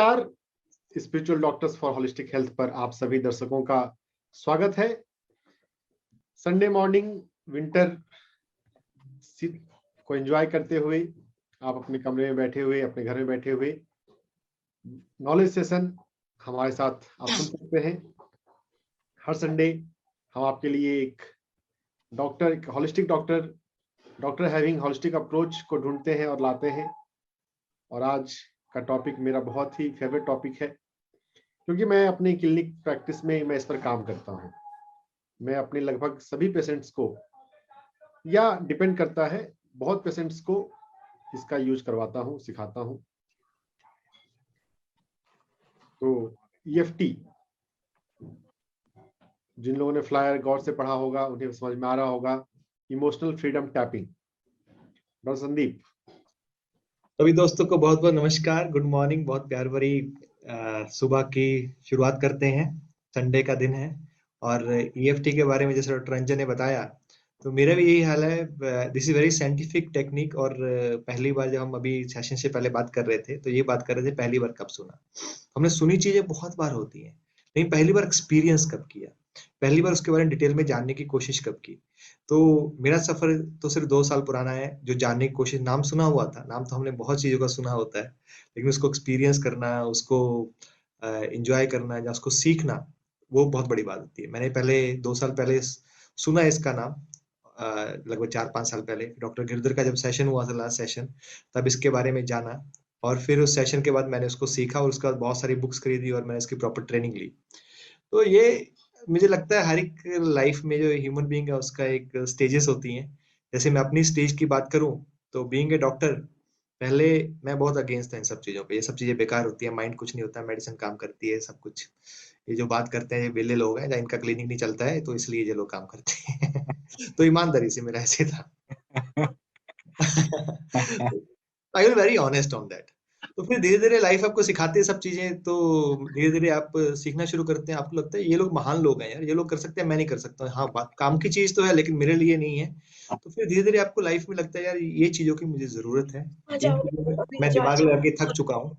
नमस्कार। Spiritual doctors for holistic health पर आप सभी दर्शकों का स्वागत है। संडे मॉर्निंग विंटर को एंजॉय करते हुए आप अपने कमरे में बैठे हुए, अपने घर में बैठे हुए नॉलेज सेशन हमारे साथ आप सुन सकते हैं। हर संडे हम आपके लिए एक holistic doctor having holistic approach को ढूंढते हैं और लाते हैं। और आज का टॉपिक मेरा बहुत ही फेवरेट टॉपिक है, क्योंकि मैं अपनी क्लिनिक प्रैक्टिस में मैं इस पर काम करता हूं। मैं अपने लगभग सभी पेशेंट्स को, या डिपेंड करता है, बहुत पेशेंट्स को इसका यूज करवाता हूं, सिखाता हूं। तो EFT, जिन लोगों ने फ्लायर गौर से पढ़ा होगा उन्हें समझ में आ रहा होगा, emotional freedom tapping. Doctor Sandeep. सभी दोस्तों को बहुत बहुत नमस्कार, गुड मॉर्निंग। बहुत प्यार भरी सुबह की शुरुआत करते हैं। संडे का दिन है और EFT के बारे में जैसे डॉक्टर रंजन ने बताया, तो मेरा भी यही हाल है। This is very scientific technique. और पहली बार जब हम अभी सेशन से पहले बात कर रहे थे तो ये बात कर रहे थे पहली बार कब सुना। हमने सुनी चीजें बहुत बार होती हैं, लेकिन पहली बार एक्सपीरियंस कब किया, पहली बार उसके बारे में डिटेल में जानने की कोशिश कब की। तो मेरा सफर तो सिर्फ 2 साल पुराना है। जो जानने की कोशिश, नाम सुना हुआ था, नाम तो हमने बहुत चीजों का सुना होता है, लेकिन उसको एक्सपीरियंस करना, उसको एंजॉय करना या उसको सीखना, वो बहुत बड़ी बात होती है। मैंने पहले 2 साल पहले सुना इसका नाम, लगभग 4-5 साल पहले डॉक्टर गिरधर का जब सेशन हुआ था, लास्ट सेशन, तब इसके बारे में जाना। और फिर उस सेशन के बाद मैंने उसको सीखा और उसके बाद बहुत सारी बुक्स खरीदी और मैंने इसकी प्रॉपर ट्रेनिंग ली। तो ये मुझे लगता है हर एक लाइफ में जो ह्यूमन बीइंग है उसका एक स्टेजेस होती हैं। जैसे मैं अपनी स्टेज की बात करूं तो बीइंग ए डॉक्टर, पहले मैं बहुत अगेंस्ट था इन सब चीजों पे। ये सब चीजें बेकार होती है, माइंड कुछ नहीं होता, मेडिसिन काम करती है सब कुछ। ये जो बात करते हैं ये वेले लोग हैं, इनका क्लिनिक नहीं चलता है तो इसलिए ये लोग काम करते हैं। तो ईमानदारी से मेरा ऐसे था। I will very honest on that. तो फिर धीरे धीरे लाइफ आपको सिखाती है सब चीजें, तो धीरे धीरे आप सीखना शुरू करते हैं। आपको लगता है ये लोग महान लोग हैं यार, ये लोग कर सकते हैं, मैं नहीं कर सकता। हाँ, बात काम की चीज तो है लेकिन मेरे लिए नहीं है। तो फिर धीरे धीरे आपको लाइफ में लगता है यार ये चीजों की मुझे जरूरत है, इन चीजों में मैं दिमाग लगा के थक चुका हूँ।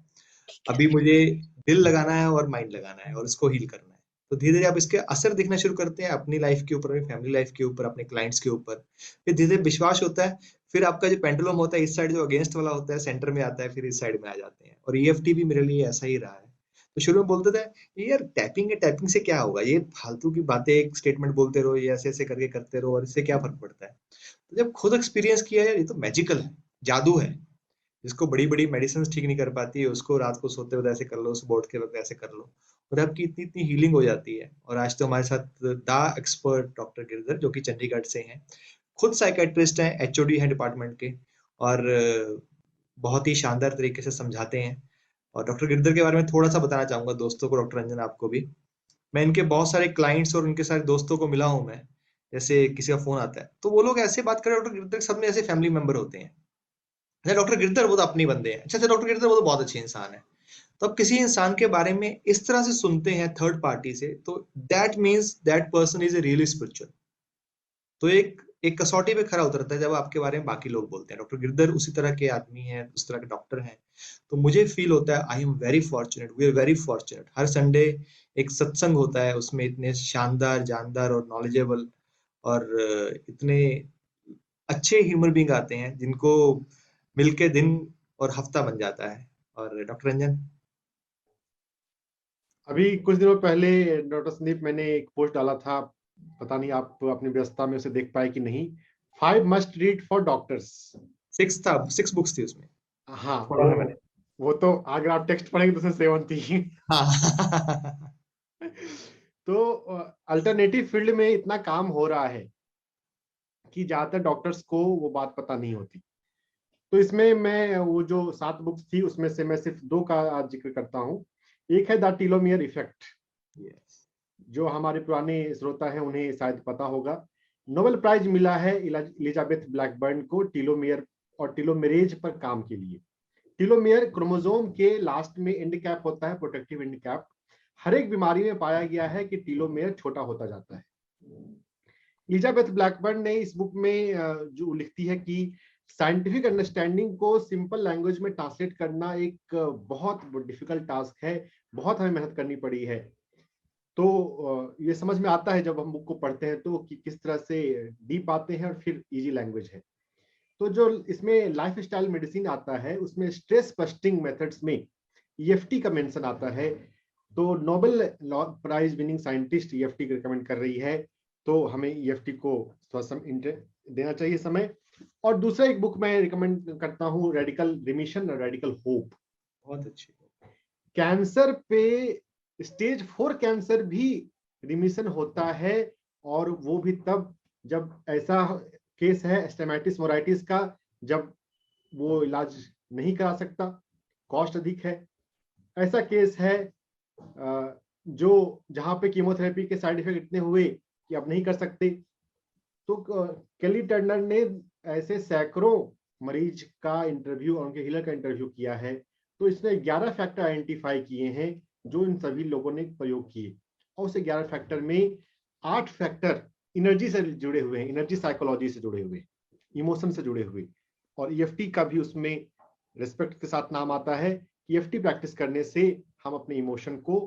अभी मुझे दिल लगाना है और माइंड लगाना है और इसको हील करना है। तो धीरे धीरे आप इसके असर दिखना शुरू करते हैं अपनी लाइफ के ऊपर, अपनी फैमिली लाइफ के ऊपर, अपने क्लाइंट्स के ऊपर। फिर धीरे धीरे विश्वास होता है। फिर आपका जो पेंडुलम होता है, इस साइड जो अगेंस्ट वाला होता है सेंटर में आता है, फिर इस साइड में आ जाते हैं। और EFT भी मेरे लिए ऐसा ही रहा है। तो शुरू में बोलते थे ये यार टैपिंग है, टैपिंग से क्या होगा, ये फालतू की बातें, एक स्टेटमेंट बोलते रहो, ये ऐसे ऐसे करके करते रहो और इससे क्या फर्क पड़ता है। तो जब खुद एक्सपीरियंस किया यार, ये तो मैजिकल है, जादू है। जिसको बड़ी बड़ी मेडिसिन ठीक नहीं कर पाती है, उसको रात को सोते वक्त ऐसे कर लो, सुबह उठ के वक्त ऐसे कर लो, और आपकी इतनी इतनी हीलिंग हो जाती है। और आज तो हमारे साथ द एक्सपर्ट डॉक्टर गिरधर, जो कि चंडीगढ़ से हैं, खुद साइकेट्रिस्ट हैं, HOD हैं डिपार्टमेंट के, और बहुत ही शानदार तरीके से समझाते हैं। और डॉक्टर गिरधर के बारे में थोड़ा सा बताना चाहूंगा दोस्तों को, डॉक्टर रंजन आपको भी। मैं इनके बहुत सारे क्लाइंट्स और उनके सारे दोस्तों को मिला हूं मैं। जैसे किसी का फोन आता है तो वो लोग ऐसे बात करें, डॉक्टर गिरधर सब में ऐसे फैमिली मेंबर होते हैं। अच्छा डॉक्टर गिरधर वो तो अपनी बंदे हैं, अच्छा डॉक्टर गिरधर वो तो बहुत अच्छे इंसान है। तो अब किसी इंसान के बारे में इस तरह से सुनते हैं थर्ड पार्टी से, तो that means that person is a really spiritual. तो एक एक कसौटी पे खरा उतरता है जब आपके बारे में बाकी लोग बोलते हैं। डॉक्टर गिरधर उसी तरह के आदमी हैं, उस तरह के डॉक्टर हैं। तो मुझे फील होता है I am very fortunate, we are very fortunate. हर संडे एक सत्संग होता है, उसमें इतने शानदार, जानदार और नॉलेजेबल और इतने अच्छे ह्यूमन बींग आते हैं जिनको मिलके दिन और हफ्ता बन जाता है। और डॉक्टर रंजन, अभी कुछ दिनों पहले डॉक्टर संदीप, मैंने एक पोस्ट डाला था, पता नहीं आप अपनी व्यस्तता में उसे देख पाए कि नहीं। 5 must read for doctors. 6 books थी उसमें, हाँ, पढ़ा है मैंने। वो तो अगर आप टेक्स्ट पढ़ेंगे तो उसमें 7 थी। हाँ। तो अल्टरनेटिव फील्ड में इतना काम हो रहा है कि ज्यादातर डॉक्टर्स को वो बात पता नहीं होती। तो इसमें मैं वो जो 7 बुक्स थी उसमें से मैं सिर्फ 2 का आज जिक्र करता हूँ। एक है द टीलोमियर इफेक्ट, Yes. जो हमारे पुराने श्रोता हैं उन्हें शायद पता होगा। नोबेल प्राइज मिला है एलिजाबेथ ब्लैकबर्न को टीलोमियर और टीलोमेरेज पर काम के लिए। टीलोमियर क्रोमोसोम के लास्ट में एंड कैप होता है, प्रोटेक्टिव एंड कैप। हर एक बीमारी में पाया गया है कि टीलोमेयर छोटा होता जाता है। एलिजाबेथ ब्लैकबर्न ने इस बुक में जो लिखती है कि साइंटिफिक अंडरस्टैंडिंग को सिंपल लैंग्वेज में ट्रांसलेट करना एक बहुत डिफिकल्ट टास्क है, बहुत हमें मेहनत करनी पड़ी है। तो ये समझ में आता है जब हम बुक को पढ़ते हैं तो कि किस तरह से डीप आते हैं और फिर इजी लैंग्वेज है। तो जो इसमें लाइफ स्टाइल मेडिसिन आता है उसमें स्ट्रेस बस्टिंग मेथड्स में ईएफटी का मेंशन आता है। तो Nobel prize winning scientist EFT recommend कर रही है, तो हमें ईएफटी को थोड़ा देना चाहिए समय। और दूसरा एक बुक मैं रिकमेंड करता हूँ, रेडिकल रिमिशन और रेडिकल होप। बहुत अच्छी। कैंसर पे स्टेज 4 कैंसर भी रिमिशन होता है, और वो भी तब जब ऐसा केस है स्टेमाटिस मोराइटिस का, जब वो इलाज नहीं करा सकता, कॉस्ट अधिक है। ऐसा केस है जो जहां पे कीमोथेरेपी के साइड इफेक्ट इतने हुए कि अब नहीं कर सकते। तो केली टर्नर ने ऐसे सैकड़ों मरीज का इंटरव्यू और उनके हीलर का इंटरव्यू किया है। तो इसने 11 फैक्टर आइडेंटिफाई किए हैं जो इन सभी लोगों ने प्रयोग किए, और उसे 11 फैक्टर में 8 फैक्टर एनर्जी से जुड़े हुए हैं, एनर्जी साइकोलॉजी से जुड़े हुए, इमोशन से जुड़े हुए। और ईएफटी का भी उसमें रिस्पेक्ट के साथ नाम आता है। ईएफटी प्रैक्टिस करने से हम अपने इमोशन को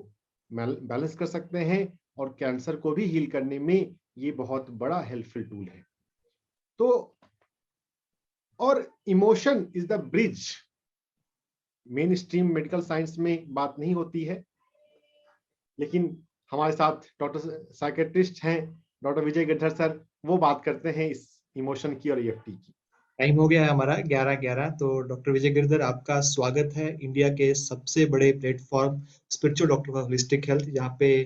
बैलेंस कर सकते हैं, और कैंसर को भी हील करने में ये बहुत बड़ा हेल्पफुल टूल है। तो और emotion is the bridge, main stream medical science में बात नहीं होती है, लेकिन हमारे साथ डॉक्टर साइकेट्रिस्ट हैं डॉक्टर विजय गिरधर सर, वो बात करते हैं इस इमोशन की और ईएफटी की। टाइम हो गया है हमारा 11:11। तो डॉक्टर विजय गिरधर, आपका स्वागत है इंडिया के सबसे बड़े platform spiritual doctor for holistic health, जहाँ पे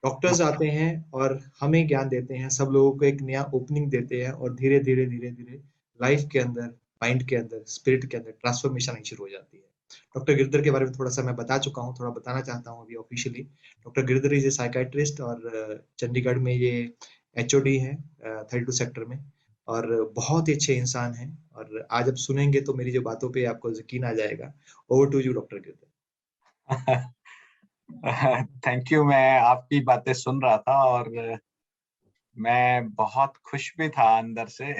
डॉक्टर्स आते हैं और हमें ज्ञान देते हैं, सब लोगों को एक नया ओपनिंग देते हैं, और धीरे धीरे धीरे धीरे लाइफ के अंदर, माइंड के अंदर, स्पिरिट के अंदर ट्रांसफॉर्मेशन आनी शुरू हो जाती है। डॉक्टर गिरधर के बारे में थोड़ा सा मैं बता चुका हूँ, थोड़ा बताना चाहता हूँ अभी officially. Doctor Girdhar is a psychiatrist, और चंडीगढ़ में ये एचओडी है 32 सेक्टर में, और बहुत ही अच्छे इंसान हैं। और आज आप सुनेंगे तो मेरी जो बातों पे आपको यकीन आ जाएगा। Over to you doctor Girdhar. Thank you. मैं आपकी बातें सुन रहा था और मैं बहुत खुश भी था अंदर से।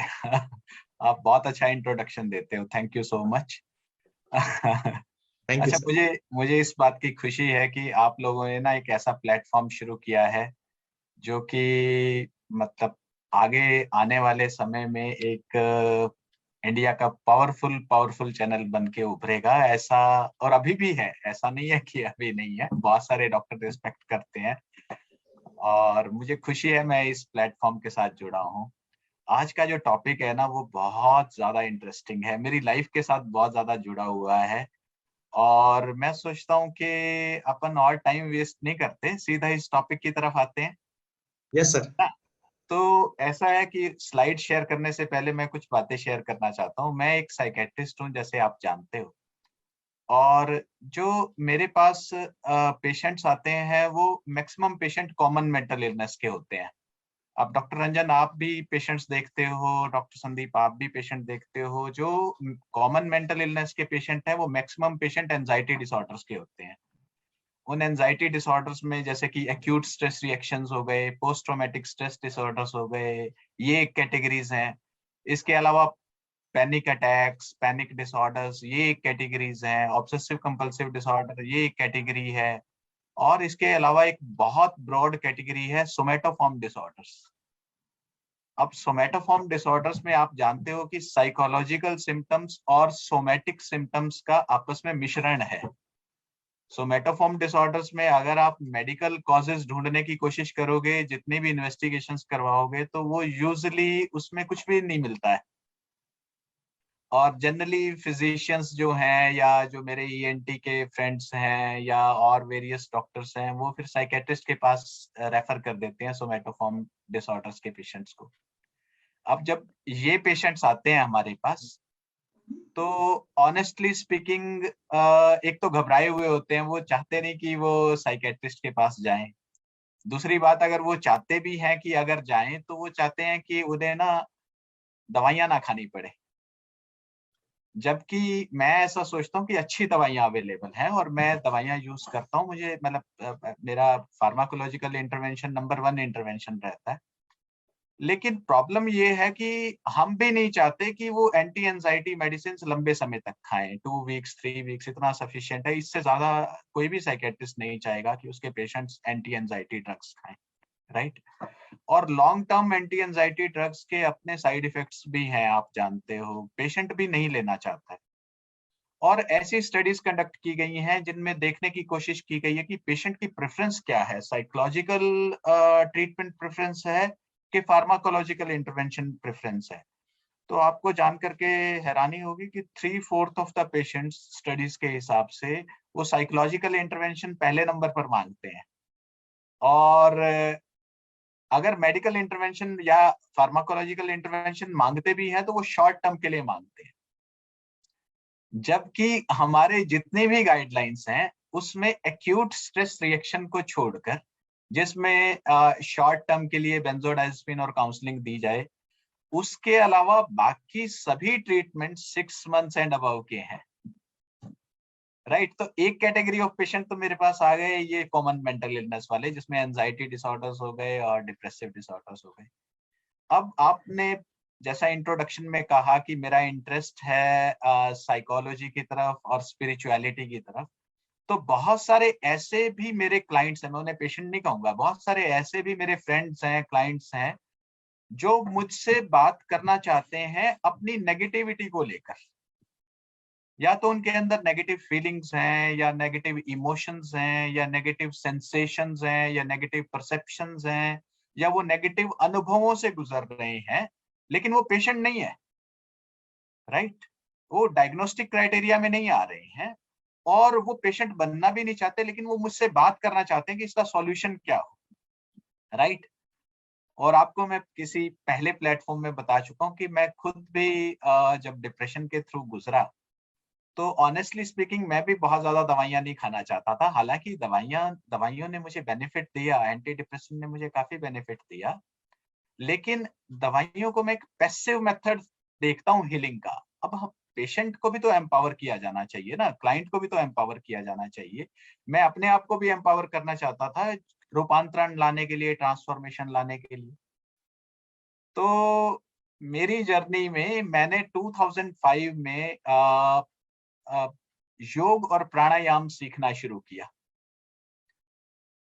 आप बहुत अच्छा इंट्रोडक्शन देते हो, thank you so much. Thank you अच्छा, सर। मुझे मुझे इस बात की खुशी है कि आप लोगों ने ना एक ऐसा प्लेटफॉर्म शुरू किया है जो कि मतलब आगे आने वाले समय में एक इंडिया का पावरफुल पावरफुल चैनल बन के उभरेगा, ऐसा। और अभी भी है, ऐसा नहीं है कि अभी नहीं है, बहुत सारे डॉक्टर रिस्पेक्ट करते हैं और मुझे खुशी है मैं इस प्लेटफॉर्म के साथ जुड़ा हूँ। आज का जो टॉपिक है ना वो बहुत ज्यादा इंटरेस्टिंग है, मेरी लाइफ के साथ बहुत ज्यादा जुड़ा हुआ है। और मैं सोचता हूँ कि अपन और टाइम वेस्ट नहीं करते, सीधा इस टॉपिक की तरफ आते हैं। Yes sir. तो ऐसा है कि स्लाइड शेयर करने से पहले मैं कुछ बातें शेयर करना चाहता हूँ। मैं एक साइकेट्रिस्ट हूँ, जैसे आप जानते हो, और जो मेरे पास पेशेंट्स आते हैं वो maximum patient common mental illness के होते हैं। अब डॉक्टर रंजन आप भी पेशेंट्स देखते हो, डॉक्टर संदीप आप भी पेशेंट देखते हो। जो कॉमन मेंटल इलनेस के पेशेंट हैं वो मैक्सिमम पेशेंट एंजाइटी डिसऑर्डर्स के होते हैं। उन एंजाइटी डिसऑर्डर्स में जैसे कि एक्यूट स्ट्रेस रिएक्शंस हो गए, पोस्ट ट्रॉमेटिक स्ट्रेस डिसऑर्डर्स हो गए, ये एक कैटेगरीज हैं। इसके अलावा पैनिक अटैक्स, पैनिक डिसऑर्डर्स, ये एक कैटेगरीज हैं। ऑब्सेसिव कंपल्सिव डिसऑर्डर, ये एक कैटेगरी है। और इसके अलावा एक बहुत ब्रॉड कैटेगरी है सोमैटोफॉर्म डिसऑर्डर्स। अब सोमैटोफॉर्म डिसऑर्डर्स में आप जानते हो कि साइकोलॉजिकल सिम्टम्स और सोमैटिक सिम्टम्स का आपस में मिश्रण है। सोमैटोफॉर्म डिसऑर्डर्स में अगर आप मेडिकल कॉजेज ढूंढने की कोशिश करोगे, जितनी भी इन्वेस्टिगेशंस करवाओगे, तो वो यूजुअली उसमें कुछ भी नहीं मिलता है। और जनरली फिजिशियंस जो हैं या जो मेरे ईएनटी के फ्रेंड्स हैं या और वेरियस डॉक्टर्स हैं, वो फिर साइकेट्रिस्ट के पास रेफर कर देते हैं सोमैटोफॉर्म डिसऑर्डर्स के पेशेंट्स को। अब जब ये पेशेंट्स आते हैं हमारे पास, तो ऑनेस्टली स्पीकिंग एक तो घबराए हुए होते हैं, वो चाहते नहीं कि वो साइकेट्रिस्ट के पास जाएं। दूसरी बात, अगर वो चाहते भी हैं कि अगर जाएं तो वो चाहते हैं कि उन्हें ना दवाइयां ना खानी पड़े। जबकि मैं ऐसा सोचता हूँ कि अच्छी दवाइयां अवेलेबल हैं और मैं दवाइयां यूज करता हूँ। मुझे मतलब मेरा फार्माकोलॉजिकल इंटरवेंशन नंबर 1 इंटरवेंशन रहता है। लेकिन प्रॉब्लम ये है कि हम भी नहीं चाहते कि वो एंटी एंजाइटी मेडिसिन लंबे समय तक खाएं। 2 वीक्स 3 वीक्स इतना सफिशिएंट है, इससे ज्यादा कोई भी साइकेट्रिस्ट नहीं चाहेगा कि उसके पेशेंट्स एंटी एंजाइटी ड्रग्स खाएं, राइट। और long term anti anxiety drugs के अपने साइड इफेक्ट्स भी हैं, आप जानते हो, पेशेंट भी नहीं लेना चाहता है। और ऐसी स्टडीज कंडक्ट की गई हैं जिनमें देखने की कोशिश की गई है कि पेशेंट की प्रेफरेंस क्या है, साइकोलॉजिकल ट्रीटमेंट प्रेफरेंस है कि फार्माकोलॉजिकल इंटरवेंशन प्रेफरेंस है। तो आपको जान करके हैरानी होगी कि 3/4 ऑफ द पेशेंट्स स्टडीज के हिसाब से वो साइकोलॉजिकल इंटरवेंशन पहले नंबर पर मांगते हैं, और अगर मेडिकल इंटरवेंशन या फार्माकोलॉजिकल इंटरवेंशन मांगते भी हैं तो वो शॉर्ट टर्म के लिए मांगते हैं। जबकि हमारे जितने भी गाइडलाइंस हैं उसमें एक्यूट स्ट्रेस रिएक्शन को छोड़कर, जिसमें शॉर्ट टर्म के लिए बेंजोडाइजेपिन और काउंसलिंग दी जाए, उसके अलावा बाकी सभी ट्रीटमेंट 6 मंथ्स एंड अबव के हैं, राइट। तो एक कैटेगरी ऑफ पेशेंट तो मेरे पास आ गए, ये कॉमन मेंटल इलनेस वाले, जिसमें एंजाइटी डिसऑर्डर्स हो गए और डिप्रेसिव डिसऑर्डर्स हो गए। अब आपने जैसा इंट्रोडक्शन में कहा कि मेरा इंटरेस्ट है साइकोलॉजी की तरफ और स्पिरिचुअलिटी की तरफ, तो बहुत सारे ऐसे भी मेरे क्लाइंट्स हैं, मैं उन्हें पेशेंट नहीं कहूंगा, बहुत सारे ऐसे भी मेरे फ्रेंड्स हैं, क्लाइंट्स हैं, जो मुझसे बात करना चाहते हैं अपनी नेगेटिविटी को लेकर। या तो उनके अंदर नेगेटिव फीलिंग्स हैं, या नेगेटिव इमोशंस हैं, या नेगेटिव सेंसेशंस हैं, या नेगेटिव परसेप्शंस हैं, या वो नेगेटिव अनुभवों से गुजर रहे हैं, लेकिन वो पेशेंट नहीं है, राइट। वो डायग्नोस्टिक क्राइटेरिया में नहीं आ रहे हैं, और वो पेशेंट बनना भी नहीं चाहते, लेकिन वो मुझसे बात करना चाहते हैं कि इसका सॉल्यूशन क्या हो, राइट। और आपको मैं किसी पहले प्लेटफॉर्म में बता चुका हूँ कि मैं खुद भी जब डिप्रेशन के थ्रू गुजरा, तो ऑनेस्टली स्पीकिंग मैं भी बहुत ज्यादा दवाइयां नहीं खाना चाहता था। हालांकि दवाइयों ने मुझे बेनिफिट दिया, एंटी डिप्रेशन ने मुझे काफी बेनिफिट दिया, लेकिन दवाइयों को मैं एक पैसिव मेथड देखता हूँ हीलिंग का। अब हम पेशेंट को भी तो एम्पावर किया जाना चाहिए ना, क्लाइंट को भी तो एम्पावर किया जाना चाहिए। मैं अपने आप को भी एम्पावर करना चाहता था, रूपांतरण लाने के लिए, ट्रांसफॉर्मेशन लाने के लिए। तो मेरी जर्नी में मैंने 2005 में योग और प्राणायाम सीखना शुरू किया।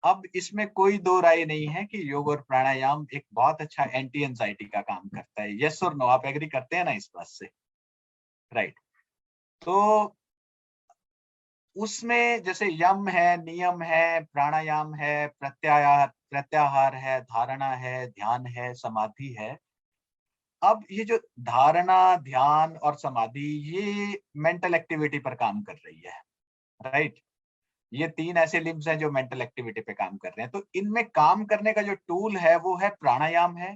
अब इसमें कोई दो राय नहीं है कि योग और प्राणायाम एक बहुत अच्छा एंटी एंजाइटी का काम करता है। यस और नो, आप एग्री करते हैं ना इस बात से, राइट। तो उसमें जैसे यम है, नियम है, प्राणायाम है, प्रत्याहार है, धारणा है, ध्यान है, समाधि है। अब ये जो धारणा, ध्यान और समाधि, ये मेंटल एक्टिविटी पर काम कर रही है, राइट। ये 3 ऐसे लिम्स हैं जो मेंटल एक्टिविटी पे काम कर रहे हैं। तो इनमें काम करने का जो टूल है वो है प्राणायाम है,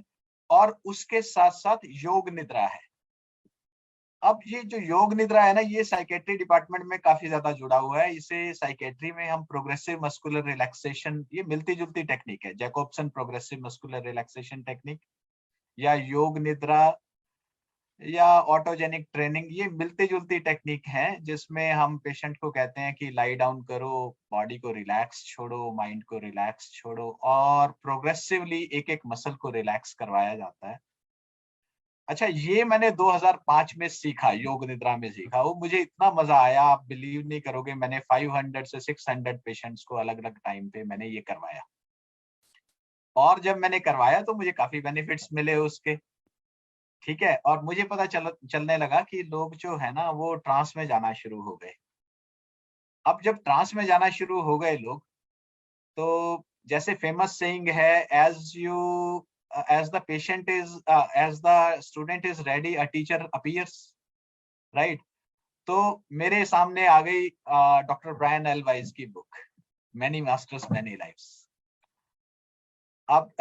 और उसके साथ साथ योग निद्रा है। अब ये जो योग निद्रा है ना, ये साइकेट्री डिपार्टमेंट में काफी ज्यादा जुड़ा हुआ है। इसे साइकेट्री में हम प्रोग्रेसिव मस्कुलर रिलैक्सेशन, ये मिलती जुलती टेक्निक है, Jacobson progressive muscular relaxation technique, या योग निद्रा, या ऑटोजेनिक ट्रेनिंग, ये मिलती जुलती टेक्निक है, जिसमें हम पेशेंट को कहते हैं कि लाई डाउन करो, बॉडी को रिलैक्स छोड़ो, माइंड को रिलैक्स छोड़ो, और प्रोग्रेसिवली एक एक मसल को रिलैक्स करवाया जाता है। अच्छा, ये मैंने 2005 में सीखा, योग निद्रा में सीखा। वो मुझे इतना मजा आया, आप बिलीव नहीं करोगे, मैंने 500 से 600 पेशेंट्स को अलग अलग टाइम पे मैंने ये करवाया, और जब मैंने करवाया तो मुझे काफी बेनिफिट्स मिले उसके, ठीक है। और मुझे पता चलने लगा कि लोग जो है ना वो ट्रांस में जाना शुरू हो गए। अब जब ट्रांस में जाना शुरू हो गए लोग, तो जैसे फेमस सेइंग है, as the patient is as the student is ready a teacher appears, right. तो मेरे सामने आ गई डॉक्टर ब्रायन एल वाइज की book, many masters many lives. अब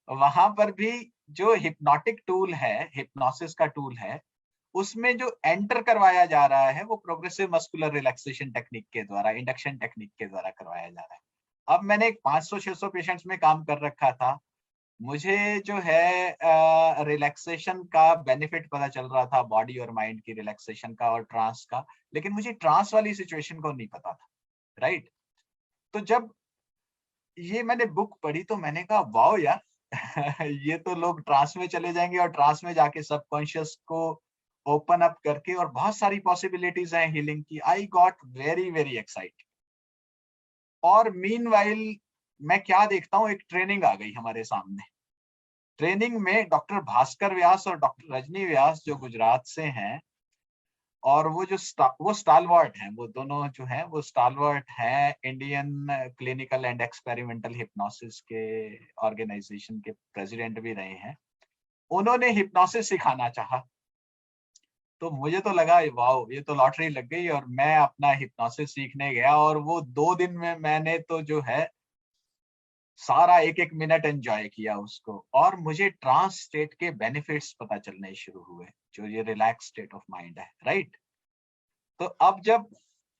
वहां पर भी जो हिप्नोटिक टूल है, हिप्नोसिस का टूल है, उसमें जो एंटर करवाया जा रहा है वो प्रोग्रेसिव मस्कुलर रिलैक्सेशन टेक्निक के द्वारा, इंडक्शन टेक्निक के द्वारा करवाया जा रहा है। अब मैंने 500-600 पेशेंट्स में काम कर रखा था, मुझे जो है रिलैक्सेशन का बेनिफिट पता चल रहा था, बॉडी और माइंड की रिलैक्सेशन का और ट्रांस का, लेकिन मुझे ट्रांस वाली सिचुएशन को नहीं पता था, राइट। तो जब ये मैंने बुक पढ़ी तो मैंने कहा वाओ यार, ये तो लोग ट्रांस में चले जाएंगे और ट्रांस में जाके सबकॉन्शियस को ओपन अप करके, और बहुत सारी पॉसिबिलिटीज हैं हीलिंग की। I got very very excited. और मीनवाइल मैं क्या देखता हूँ, एक ट्रेनिंग आ गई हमारे सामने। ट्रेनिंग में डॉक्टर भास्कर व्यास और डॉक्टर रजनी व्यास जो गुजरात से हैं, और वो स्टालवर्ट हैं, वो दोनों जो हैं वो स्टालवर्ट हैं Indian clinical and experimental hypnosis के ऑर्गेनाइजेशन के प्रेसिडेंट भी रहे हैं। उन्होंने हिप्नोसिस सिखाना चाहा, तो मुझे तो लगा वाओ, ये तो लॉटरी लग गई। और मैं अपना हिप्नोसिस सीखने गया, और वो 2 दिन में मैंने तो जो है सारा एक एक मिनट एंजॉय किया उसको, और मुझे ट्रांस स्टेट के बेनिफिट्स पता चलने शुरू हुए, जो ये रिलैक्स स्टेट ऑफ माइंड है, राइट। तो अब जब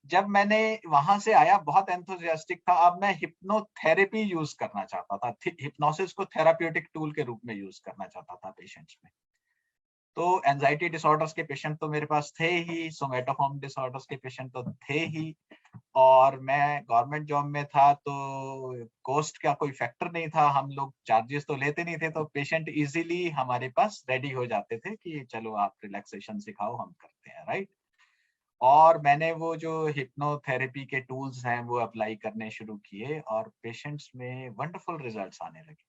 जब मैंने वहां से आया, बहुत एंथुसियास्टिक था। अब मैं हिप्नोथेरेपी यूज करना चाहता था, हिप्नोसिस को थेराप्यूटिक टूल के रूप में यूज करना चाहता था पेशेंट्स में। तो एंजाइटी डिसऑर्डर्स के पेशेंट तो मेरे पास थे ही, सोमेटोफॉर्म डिसऑर्डर्स के पेशेंट तो थे ही, और मैं गवर्नमेंट जॉब में था, तो कॉस्ट का कोई फैक्टर नहीं था, हम लोग चार्जेस तो लेते नहीं थे, तो पेशेंट इजीली हमारे पास रेडी हो जाते थे कि चलो आप रिलैक्सेशन सिखाओ, हम करते हैं, राइट। और मैंने वो जो हिप्नोथेरेपी के टूल्स हैं वो अप्लाई करने शुरू किए, और पेशेंट्स में वंडरफुल रिजल्ट्स आने लगे।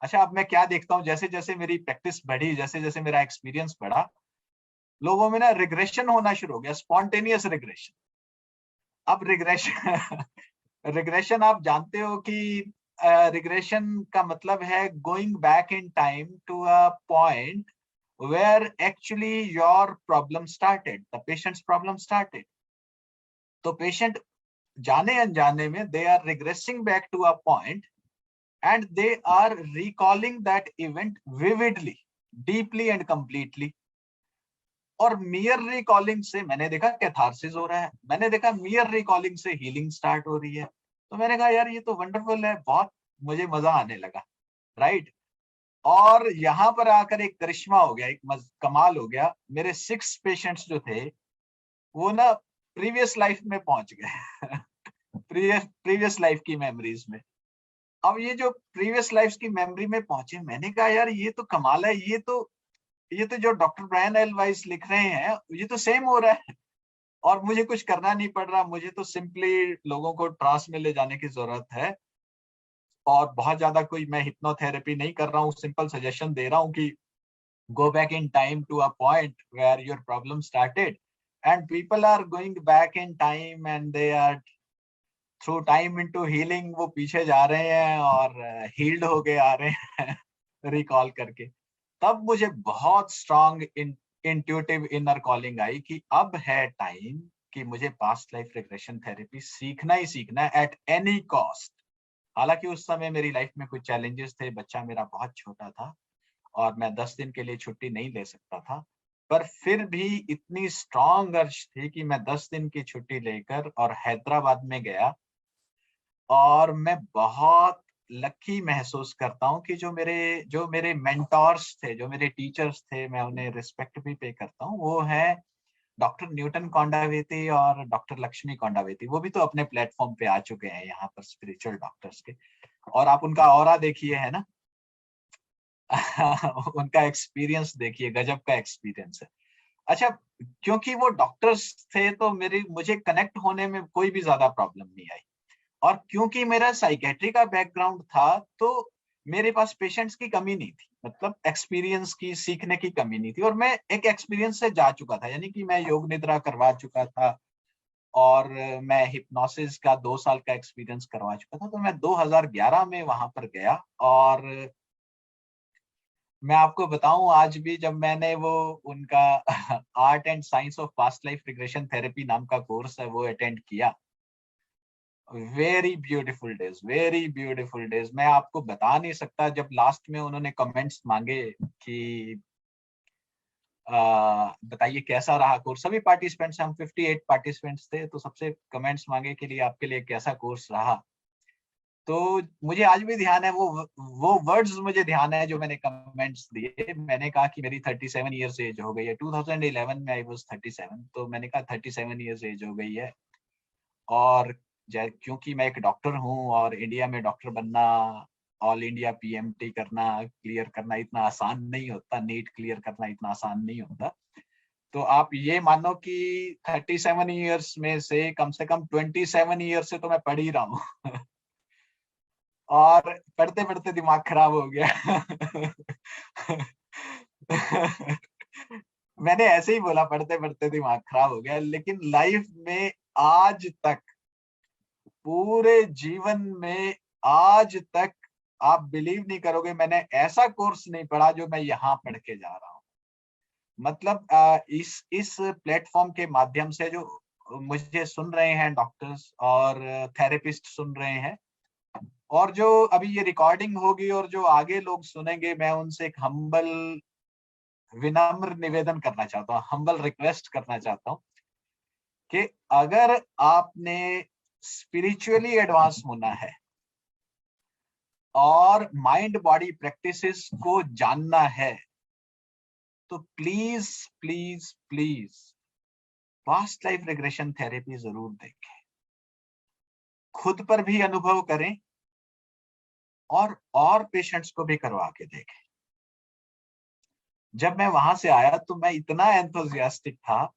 अच्छा, अब मैं क्या देखता हूँ, जैसे जैसे मेरी प्रैक्टिस बढ़ी, जैसे जैसे मेरा एक्सपीरियंस बढ़ा, लोगों में ना रिग्रेशन होना शुरू हो गया, स्पॉन्टेनियस रिग्रेशन। अब रिग्रेशन रिग्रेशन आप जानते हो कि रिग्रेशन का मतलब है going back in time to a point where actually your problem started, the patient's problem started. तो पेशेंट जाने अनजाने में they are regressing back to a point and they are recalling that event vividly, deeply and completely. और मियर recalling से मैंने देखा catharsis हो रहा है, मैंने देखा मियर रिकॉलिंग से हीलिंग स्टार्ट हो रही है। तो मैंने कहा यार ये तो वंडरफुल है, बहुत मुझे मजा आने लगा, राइट। और यहाँ पर आकर एक करिश्मा हो गया, एक कमाल हो गया। मेरे 6 पेशेंट्स जो थे वो ना प्रीवियस लाइफ में पहुंच गए प्रीवियस लाइफ की मेमोरीज में। अब ये जो प्रीवियस लाइफ की मेमोरी में पहुंचे, मैंने कहा यार ये तो कमाल है, ये तो जो डॉक्टर ब्रायन एल वाइस लिख रहे हैं ये तो सेम हो रहा है, और मुझे कुछ करना नहीं पड़ रहा, मुझे तो सिंपली लोगों को ट्रांस में ले जाने की जरूरत है। और बहुत ज्यादा कोई मैं हिप्नोथेरेपी नहीं कर रहा हूँ, सिंपल सजेशन दे रहा हूँ कि go back in time to a point where your problem started, and people are going back in time and they are through time into healing, वो पीछे जा रहे हैं और healed होके आ रहे हैं रिकॉल करके। तब मुझे बहुत स्ट्रॉन्ग इंट्यूटिव इनर कॉलिंग आई कि अब है टाइम कि मुझे पास्ट लाइफ रिग्रेशन थेरेपी सीखना ही सीखना है एट एनी कॉस्ट। हालांकि उस समय मेरी लाइफ में कुछ चैलेंजेस थे, बच्चा मेरा बहुत छोटा था और मैं 10 दिन के लिए छुट्टी नहीं ले सकता था, पर फिर भी इतनी स्ट्रॉन्ग अर्ज थी कि मैं 10 दिन की छुट्टी लेकर और हैदराबाद में गया। और मैं बहुत लकी महसूस करता हूँ कि जो मेरे मेंटोर्स थे, जो मेरे टीचर्स थे, मैं उन्हें रिस्पेक्ट भी पे करता हूँ, वो है डॉक्टर न्यूटन कोंडावेती और डॉक्टर लक्ष्मी कोंडावेती। वो भी तो अपने प्लेटफॉर्म पे आ चुके हैं यहाँ पर, स्पिरिचुअल डॉक्टर्स के, और आप उनका ऑरा देखिए, है ना उनका एक्सपीरियंस देखिए, गजब का एक्सपीरियंस है। अच्छा, क्योंकि वो डॉक्टर्स थे तो मुझे कनेक्ट होने में कोई भी ज्यादा प्रॉब्लम नहीं आई, और क्योंकि मेरा साइकेट्री का बैकग्राउंड था तो मेरे पास पेशेंट्स की कमी नहीं थी, मतलब एक्सपीरियंस की, सीखने की कमी नहीं थी। और मैं एक एक्सपीरियंस से जा चुका था, यानी कि मैं योग निद्रा करवा चुका था और मैं हिप्नोसिस का 2 साल का एक्सपीरियंस करवा चुका था। तो मैं 2011 में वहां पर गया, और मैं आपको बताऊं आज भी जब मैंने वो उनका art and science of past life regression therapy नाम का कोर्स है वो अटेंड किया, very beautiful days, very beautiful days. मैं आपको बता नहीं सकता, जब लास्ट में उन्होंने कमेंट्स मांगे कि बताइए कैसा रहा कोर्स, सभी पार्टिसिपेंट्स, हम 58 पार्टिसिपेंट्स थे, तो सबसे कमेंट्स मांगे कि लिए आपके लिए कैसा कोर्स रहा। तो मुझे आज भी ध्यान है, वो वर्ड्स मुझे ध्यान है जो मैंने कमेंट्स दिए। मैंने कहा कि मेरी 37 इयर्स एज हो गई है, 2011 में आई वाज 37, तो मैंने कहा 37 इयर्स एज हो गई है, और क्योंकि मैं एक डॉक्टर हूँ और इंडिया में डॉक्टर बनना ऑल इंडिया पीएमटी करना, क्लियर करना इतना आसान नहीं होता, नीट क्लियर करना इतना आसान नहीं होता। तो आप ये मानो कि 37 इयर्स में से कम 27 ईयर्स से तो मैं पढ़ ही रहा हूँ और पढ़ते पढ़ते दिमाग खराब हो गया मैंने ऐसे ही बोला, पढ़ते पढ़ते दिमाग खराब हो गया, लेकिन लाइफ में आज तक, पूरे जीवन में आज तक आप बिलीव नहीं करोगे, मैंने ऐसा कोर्स नहीं पढ़ा जो मैं यहाँ पढ़ के जा रहा हूँ। मतलब इस प्लेटफॉर्म के माध्यम से जो मुझे सुन रहे हैं डॉक्टर्स और थेरेपिस्ट सुन रहे हैं, और जो अभी ये रिकॉर्डिंग होगी और जो आगे लोग सुनेंगे, मैं उनसे एक हम्बल विनम्र निवेदन करना चाहता हूँ, हम्बल रिक्वेस्ट करना चाहता हूँ कि अगर आपने स्पिरिचुअली एडवांस होना है और माइंड बॉडी प्रैक्टिसेस को जानना है, तो please please please past life regression therapy जरूर देखें, खुद पर भी अनुभव करें और पेशेंट्स को भी करवा के देखें। जब मैं वहां से आया तो मैं इतना एंथुसियास्टिक था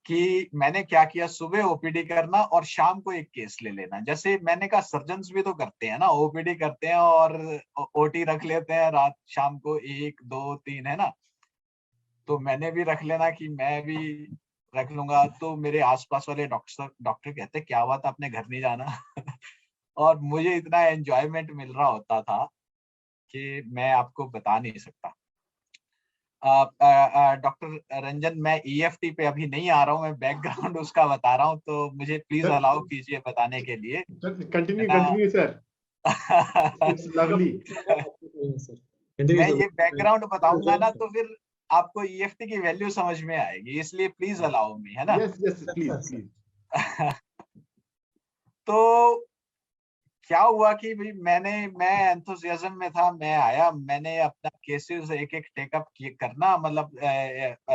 कि मैंने क्या किया, सुबह ओपीडी करना और शाम को एक केस ले लेना। जैसे मैंने कहा सर्जन्स भी तो करते हैं ना, ओपीडी करते हैं और ओटी रख लेते हैं रात शाम को 1 2 3, है ना। तो मैंने भी रख लेना कि मैं भी रख लूंगा। तो मेरे आसपास वाले डॉक्टर कहते क्या बात, आपने घर नहीं जाना और मुझे इतना एंजॉयमेंट मिल रहा होता था कि मैं आपको बता नहीं सकता। डॉक्टर रंजन, मैं ईएफटी पे अभी नहीं आ रहा हूँ, मैं बैकग्राउंड उसका बता रहा हूँ, तो मुझे प्लीज अलाउ कीजिए बताने के लिए। Continue sir, it's lovely. मैं ये बैकग्राउंड बताऊंगा ना तो फिर आपको ईएफटी की वैल्यू समझ में आएगी, इसलिए प्लीज अलाउ मी, है ना। Yes please. तो क्या हुआ कि भाई मैं एंथुसियाज्म में था, मैं आया, मैंने अपना केसेस एक एक टेकअप करना, मतलब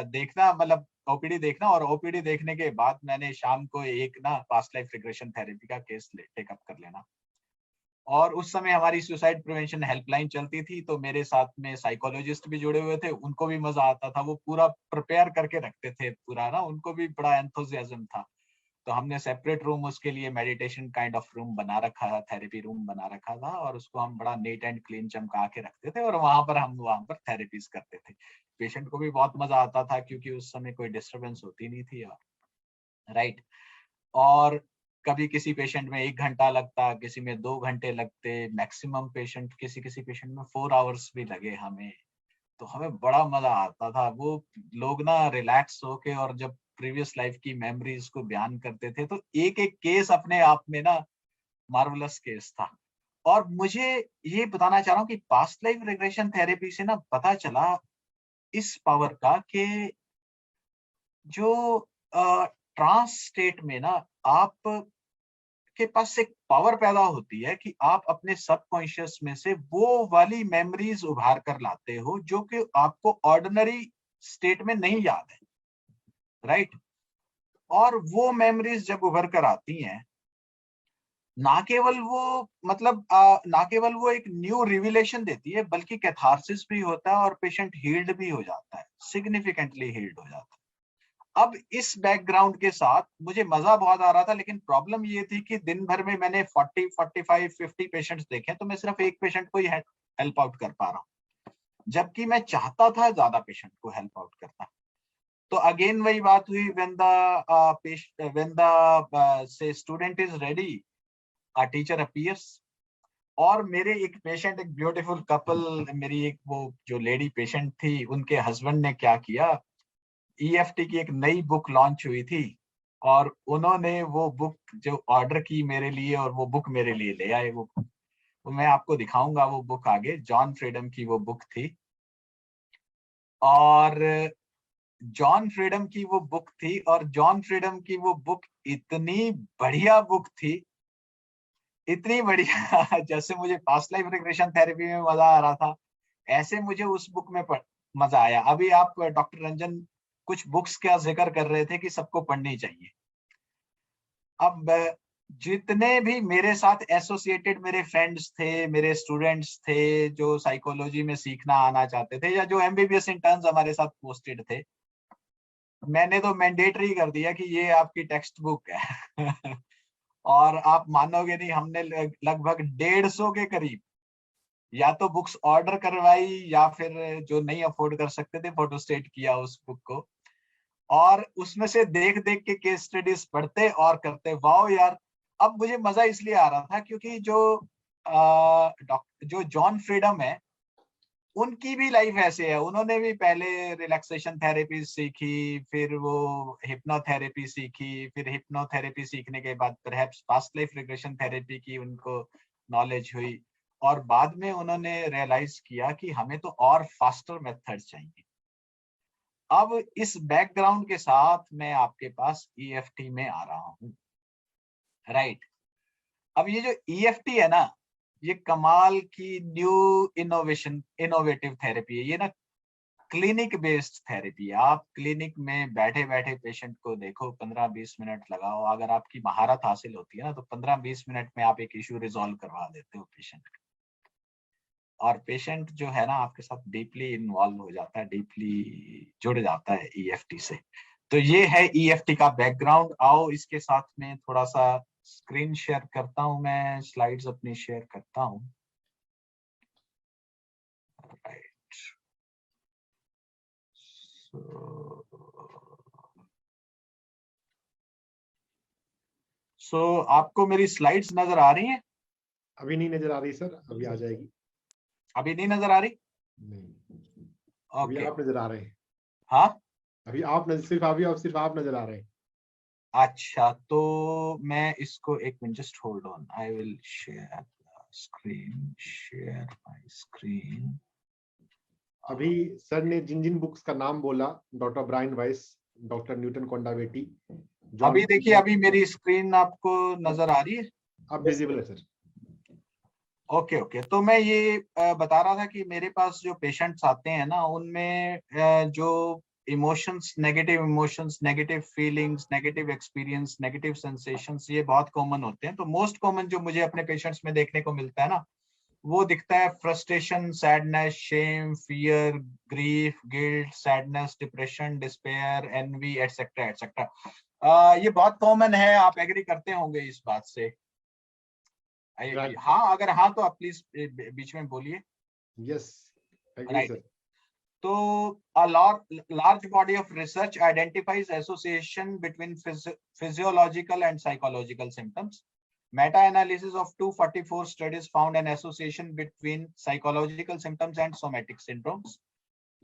देखना, मतलब ओपीडी देखना, और ओपीडी देखने के बाद मैंने शाम को एक ना पास्ट लाइफ रिग्रेशन थेरेपी का केस टेकअप कर लेना। और उस समय हमारी सुसाइड प्रिवेंशन हेल्पलाइन चलती थी, तो मेरे साथ में साइकोलॉजिस्ट भी जुड़े हुए थे, उनको भी मजा आता था, वो पूरा प्रिपेयर करके रखते थे पूरा ना, उनको भी बड़ा एंथुसियाज्म था। तो हमने सेपरेट रूम उसके लिए मेडिटेशन काइंड ऑफ रूम बना रखा था, थेरेपी रूम बना रखा था, और उसको हम बड़ा नीट एंड क्लीन चमका के रखते थे, और हम वहां पर थेरेपीज करते थे। पेशेंट को भी बहुत मजा आता था क्योंकि उस समय कोई डिस्टरबेंस होती नहीं थी, राइट। और कभी किसी पेशेंट में 1 घंटा लगता, किसी में 2 घंटे लगते, मैक्सिमम पेशेंट किसी पेशेंट में 4 आवर्स भी लगे हमें। तो हमें बड़ा मजा आता था। वो लोग ना रिलैक्स होके, और जब प्रीवियस लाइफ की मेमोरीज को बयान करते थे, तो एक एक केस अपने आप में ना मार्वलस केस था। और मुझे ये बताना चाह रहा हूँ कि पास्ट लाइफ रिग्रेशन थेरेपी से ना पता चला इस पावर का कि जो ट्रांस स्टेट में ना आप के पास एक पावर पैदा होती है कि आप अपने सबकॉन्शियस में से वो वाली मेमोरीज उभार कर लाते हो जो कि आपको ऑर्डिनरी स्टेट में नहीं याद है, राइट। और वो मेमोरीज जब उभर कर आती हैं, ना केवल वो मतलब ना केवल वो एक न्यू रिविलेशन देती है, बल्कि कैथारसिस भी होता है और पेशेंट हील्ड भी हो जाता है, सिग्निफिकेंटली हील्ड हो जाता है। अब इस बैकग्राउंड के साथ मुझे मजा बहुत आ रहा था, लेकिन प्रॉब्लम ये थी कि दिन भर में मैंने 40, 45, 50 पेशेंट्स देखे, तो मैं सिर्फ एक पेशेंट को ही हेल्प आउट कर पा रहा हूँ, जबकि मैं चाहता था ज्यादा पेशेंट को हेल्प आउट करना। तो अगेन वही बात हुई, when the say student is ready, a teacher appears। और मेरे एक पेशेंट, एक ब्यूटीफुल कपल, मेरी एक वो जो लेडी पेशेंट थी, उनके हस्बैंड ने क्या किया, ईएफटी की एक नई बुक लॉन्च हुई थी, और उन्होंने वो बुक जो ऑर्डर की मेरे लिए, और वो बुक मेरे लिए ले आए। वो मैं आपको दिखाऊंगा, वो बुक आगे, जॉन फ्रीडम की वो बुक थी। और जॉन फ्रीडम की वो बुक थी, और जॉन फ्रीडम की वो बुक इतनी बढ़िया बुक थी, इतनी बढ़िया जैसे मुझे पास्ट लाइफ रिग्रेशन थेरेपी में मजा आ रहा था, ऐसे मुझे उस बुक में मजा आया। अभी आप डॉक्टर रंजन कुछ बुक्स का जिक्र कर रहे थे कि सबको पढ़नी चाहिए। अब जितने भी मेरे साथ एसोसिएटेड मेरे फ्रेंड्स थे, मेरे स्टूडेंट्स थे जो साइकोलॉजी में सीखना आना चाहते थे, या जो एमबीबीएस इंटर्न्स हमारे साथ पोस्टेड थे, मैंने तो मैंडेटरी कर दिया कि ये आपकी टेक्स्ट बुक है। और आप मानोगे नहीं, हमने लगभग 150 के करीब या तो बुक्स ऑर्डर करवाई, या फिर जो नहीं अफोर्ड कर सकते थे फोटोस्टेट किया उस बुक को, और उसमें से देख देख के केस स्टडीज पढ़ते और करते। वाओ यार! अब मुझे मजा इसलिए आ रहा था क्योंकि जो जॉन फ्रीडम है, उनकी भी लाइफ ऐसे है। उन्होंने भी पहले रिलैक्सेशन थेरेपी सीखी, फिर वो हिप्नोथेरेपी सीखी, फिर हिप्नोथेरेपी सीखने के बाद perhaps past life regression therapy की उनको नॉलेज हुई, और बाद में उन्होंने रियलाइज किया कि हमें तो और फास्टर मेथड चाहिए। अब इस बैकग्राउंड के साथ मैं आपके पास ईएफटी में आ रहा हूँ, राइट। अब ये जो ईएफटी है ना, ये कमाल की न्यू इनोवेटिव थेरेपी है। ये ना क्लिनिक बेस्ड थेरेपी है। आप क्लिनिक में बैठे बैठे पेशेंट को देखो, 15-20 मिनट लगाओ। अगर आपकी महारत हासिल होती है ना, तो 15-20 मिनट में आप एक इश्यू रिजॉल्व करवा देते हो पेशेंट का। और पेशेंट जो है ना आपके साथ डीपली इन्वॉल्व हो जाता है, डीपली जुड़ जाता है ईएफटी से। तो ये है ईएफटी का बैकग्राउंड। आओ इसके साथ में थोड़ा सा स्क्रीन शेयर करता हूं, मैं स्लाइड्स अपनी शेयर करता हूं, राइट। सो आपको मेरी स्लाइड्स नजर आ रही हैं? अभी नहीं नजर आ रही सर, अभी आ जाएगी। अभी नहीं नजर आ रही? नहीं, अभी ओके। आप नजर आ रहे हैं। हाँ, अभी आप नजर, सिर्फ आप नजर आ रहे हैं। अच्छा, तो मैं इसको एक minute, just hold on, I will share screen, share my screen. अभी सर ने जिन जिन बुक्स का नाम बोला, doctor Brian Weiss, doctor Newton Kondaveti, अभी देखिए, अभी मेरी स्क्रीन आपको नजर आ रही है? अब विजिबल है सर। Okay okay. तो मैं ये बता रहा था कि मेरे पास जो पेशेंट्स आते हैं ना, उनमें जो emotions, negative feelings, negative experience, negative sensations, ये बहुत कॉमन होते हैं। तो मोस्ट कॉमन जो मुझे अपने पेशेंट्स में देखने को मिलता है ना, वो दिखता है frustration, sadness, shame, fear, grief, guilt, sadness, depression, despair, envy, etcetera etcetera. ये बहुत कॉमन है। आप एग्री करते होंगे इस बात से? Right. हाँ, अगर हाँ तो आप प्लीज बीच में बोलिए। Yes, agree right. sir. तो a large body of research identifies association between physiological and psychological symptoms. Meta-analysis of 244 studies found an association between psychological symptoms and somatic syndromes.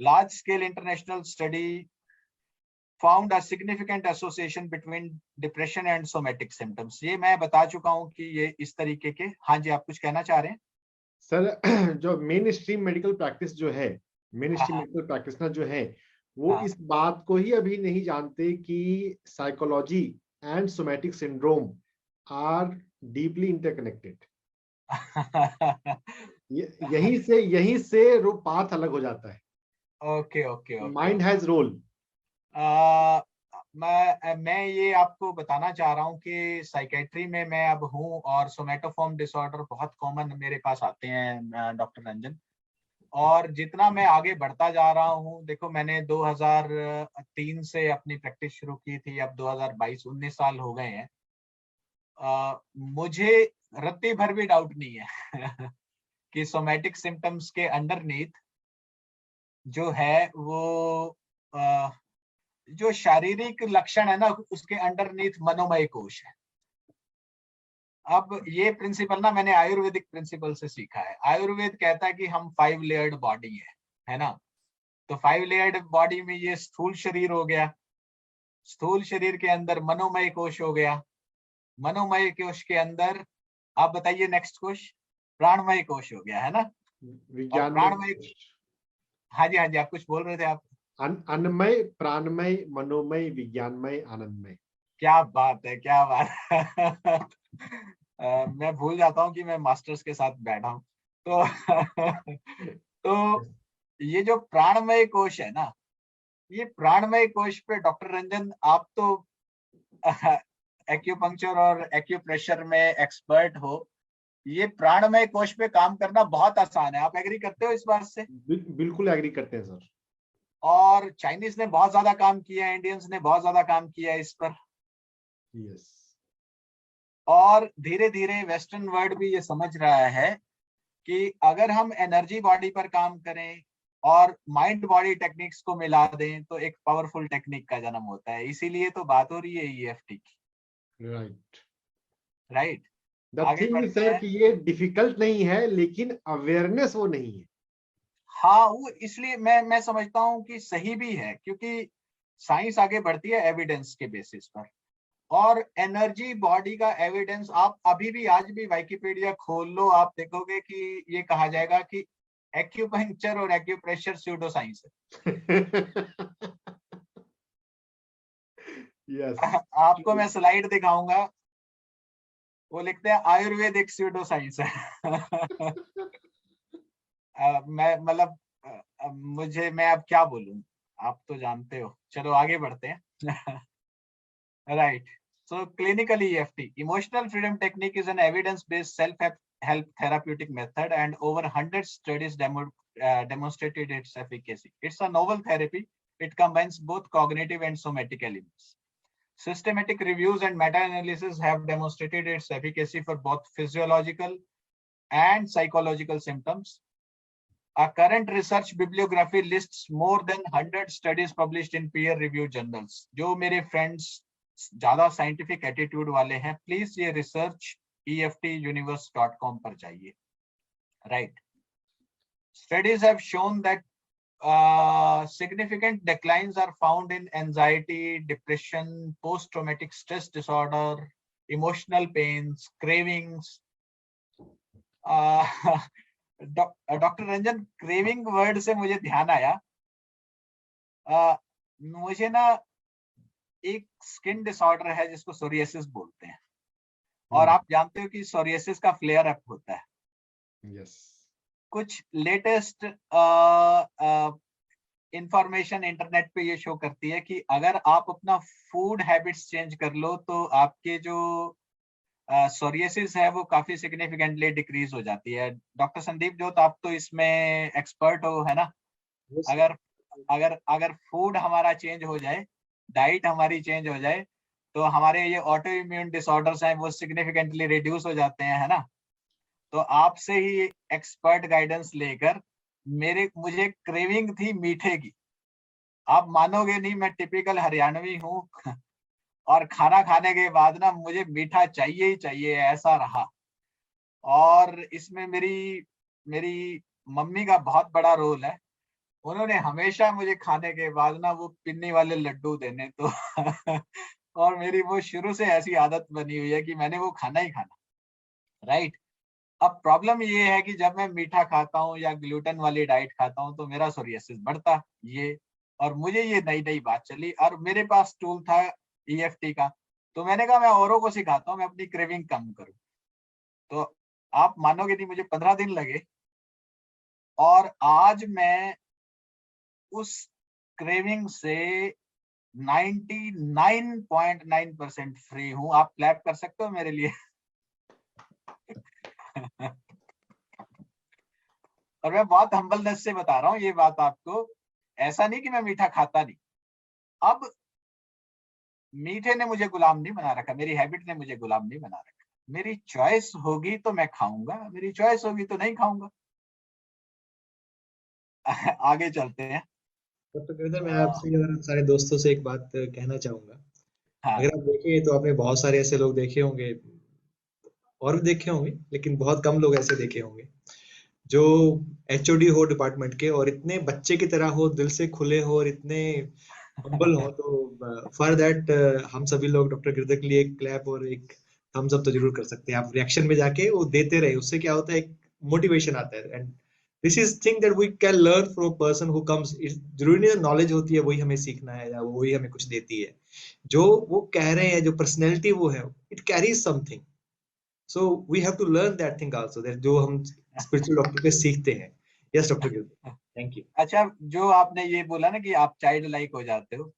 Large-scale international study found a significant association between depression and somatic symptoms. ये मैं बता चुका हूँ कि ये इस तरीके के। हाँ जी, आप कुछ कहना चाह रहे हैं? सर, जो मेन स्ट्रीम मेडिकल प्रैक्टिस जो है, मेन स्ट्रीम हाँ मेडिकल प्रैक्टिशनर जो है, वो हाँ। इस बात को ही अभी नहीं जानते कि psychology and somatic syndrome are deeply interconnected. यहीं से रो पाथ अलग हो जाता है। Okay okay okay. Mind has role. मैं ये आपको बताना चाह रहा हूँ कि साइकेट्री में मैं अब हूँ, और सोमेटोफॉर्म डिसऑर्डर बहुत कॉमन मेरे पास आते हैं डॉक्टर रंजन। और जितना मैं आगे बढ़ता जा रहा हूँ, देखो मैंने 2003 से अपनी प्रैक्टिस शुरू की थी, अब 2022, 19 साल हो गए हैं। मुझे रत्ती भर भी डाउट नहीं है कि सोमैटिक सिम्टम्स के अंडरनीथ जो है वो जो शारीरिक लक्षण है ना, उसके अंडरनीथ मनोमय कोश है। अब ये प्रिंसिपल ना मैंने आयुर्वेदिक प्रिंसिपल से सीखा है। आयुर्वेद कहता है कि हम 5 लेयर्ड बॉडी है ना। तो 5 लेयर्ड बॉडी में ये स्थूल शरीर हो गया, स्थूल शरीर के अंदर मनोमय कोश हो गया, मनोमय कोश के अंदर, आप बताइए नेक्स्ट कोश, प्राणमय कोश हो गया, है ना। और प्राणमय, हाँ जी हाँ जी, आप कुछ बोल रहे थे आप। अन्नमय, प्राणमय, मनोमय, विज्ञानमय, आनंदमय। क्या बात है, क्या बात है। मैं भूल जाता हूँ कि मैं मास्टर्स के साथ बैठा हूँ। तो ये जो प्राणमय कोश है ना, ये प्राणमय कोश पे डॉक्टर रंजन आप तो एक्यूपंक्चर और एक्यूप्रेशर में एक्सपर्ट हो, ये प्राणमय कोश पे काम करना बहुत आसान है। आप एग्री करते हो इस बात से? बिल्कुल एग्री करते हैं सर। और चाइनीज ने बहुत ज्यादा काम किया है, इंडियंस ने बहुत ज्यादा काम किया है इस पर। यस। और धीरे धीरे वेस्टर्न वर्ल्ड भी ये समझ रहा है कि अगर हम एनर्जी बॉडी पर काम करें और माइंड बॉडी टेक्निक्स को मिला दें तो एक पावरफुल टेक्निक का जन्म होता है। इसीलिए तो बात हो रही है ईएफटी की। राइट। द आगे थिंग बढ़ते सर हैं। कि ये डिफिकल्ट नहीं है, लेकिन अवेयरनेस वो नहीं है। हाँ, वो इसलिए मैं समझता हूँ कि सही भी है, क्योंकि साइंस आगे बढ़ती है एविडेंस के बेसिस पर। और एनर्जी बॉडी का एविडेंस आप अभी भी आज भी विकिपीडिया खोल लो, आप देखोगे कि ये कहा जाएगा कि एक्यूपंक्चर और एक्यूप्रेशर स्यूडो साइंस है। यस। आपको मैं स्लाइड दिखाऊंगा, वो लिखते हैं आयुर्वेदिक स्यूडो साइंस है। मैं मतलब मैं अब क्या बोलूं, आप तो जानते हो। चलो आगे बढ़ते हैं। Right. So clinical EFT, emotional freedom technique, is an evidence-based self-help therapeutic method, and over 100 studies demonstrated its efficacy. It's a novel therapy. It combines both cognitive and somatic elements. Systematic reviews and meta-analysis have demonstrated its efficacy for both physiological and psychological symptoms. A current research bibliography lists more than 100 studies published in peer-reviewed journals. जो मेरे friends ज्यादा scientific attitude वाले हैं, please ये research EFTuniverse.com पर जाइए। Right. Studies have shown that significant declines are found in anxiety, depression, post-traumatic stress disorder, emotional pains, cravings. Doctor Ranjan, craving word से मुझे ध्यान आया, मुझे ना एक स्किन डिसऑर्डर है जिसको सोरियासिस बोलते हैं, और आप जानते हो कि सोरियासिस का फ्लेयर अप होता है। यस। कुछ लेटेस्ट इंफॉर्मेशन इंटरनेट पे ये शो करती है कि अगर आप अपना फूड हैबिट्स चेंज कर लो तो आपके जो सोरियासिस है वो काफी सिग्निफिकेंटली डिक्रीज हो जाती है। डॉक्टर संदीप जोत, आप तो इसमें एक्सपर्ट हो, है ना? अगर अगर अगर फूड हमारा चेंज हो जाए, डाइट हमारी चेंज हो जाए, तो हमारे ये ऑटो इम्यून डिसऑर्डर्स हैं वो सिग्निफिकेंटली रिड्यूस हो जाते हैं, है ना? तो आपसे ही एक्सपर्ट गाइडेंस लेकर मुझे क्रेविंग थी मीठे की। आप मानोगे नहीं, मैं टिपिकल हरियाणवी हूँ। और खाना खाने के बाद ना मुझे मीठा चाहिए ही चाहिए, ऐसा रहा। और इसमें मेरी मेरी मम्मी का बहुत बड़ा रोल है। उन्होंने हमेशा मुझे खाने के बाद ना वो पिन्नी वाले लड्डू देने, तो और मेरी वो शुरू से ऐसी आदत बनी हुई है कि मैंने वो खाना ही खाना। राइट। अब प्रॉब्लम ये है कि जब मैं मीठा खाता हूँ या ग्लूटेन वाली डाइट खाता हूँ तो मेरा सोरियासिस बढ़ता ये। और मुझे ये नई नई बात चली और मेरे पास टूल था EFT का, तो मैंने कहा मैं औरों को सिखाता हूँ, मैं अपनी क्रेविंग कम करूँ। तो आप मानोगे नहीं, मुझे 15 दिन लगे और आज मैं उस क्रेविंग से 99.9% फ्री हूँ। आप क्लैप कर सकते हो मेरे लिए। और मैं बहुत हम्बलनेस से बता रहा हूँ ये बात आपको, ऐसा नहीं कि मैं मीठा खाता नहीं। अब मीठे ने मुझे गुलाम नहीं बना रखा, मेरी हैबिट ने मुझे गुलाम नहीं बना रखा। मेरी चॉइस होगी तो मैं खाऊंगा, मेरी चॉइस होगी तो नहीं खाऊंगा। आगे चलते हैं। डॉक्टर गिरधर, मैं आपसे और सारे दोस्तों से एक बात कहना चाहूंगा। हाँ। अगर आप देखें तो आपने बहुत सारे ऐसे लोग देखे होंगे, और भी देखे होंगे, लेकिन बहुत कम लोग ऐसे देखे होंगे जो HOD हो डिपार्टमेंट के और इतने बच्चे की तरह हो, दिल से खुले हो और इतने हम्बल हो। तो फॉर दैट हम सभी लोग डॉक्टर गिरधर के लिए एक क्लैप और एक थम्स अप तो जरूर कर सकते हैं। आप रिएक्शन में जाके वो देते रहे, उससे क्या होता है, एक मोटिवेशन आता है। And this is thing that we can learn from person who comes. जरूरी नहीं नॉलेज होती है वही हमें सीखना है या वही हमें कुछ देती है। जो वो कह रहे हैं, जो पर्सनैलिटी वो है, it carries something. So we have to learn that thing also, that जो हम स्पिरिचुअल डॉक्टर पे सीखते हैं। Yes doctor Girdhar, thank you. अच्छा, जो आपने ये बोला ना कि आप चाइल्ड लाइक हो जाते हो,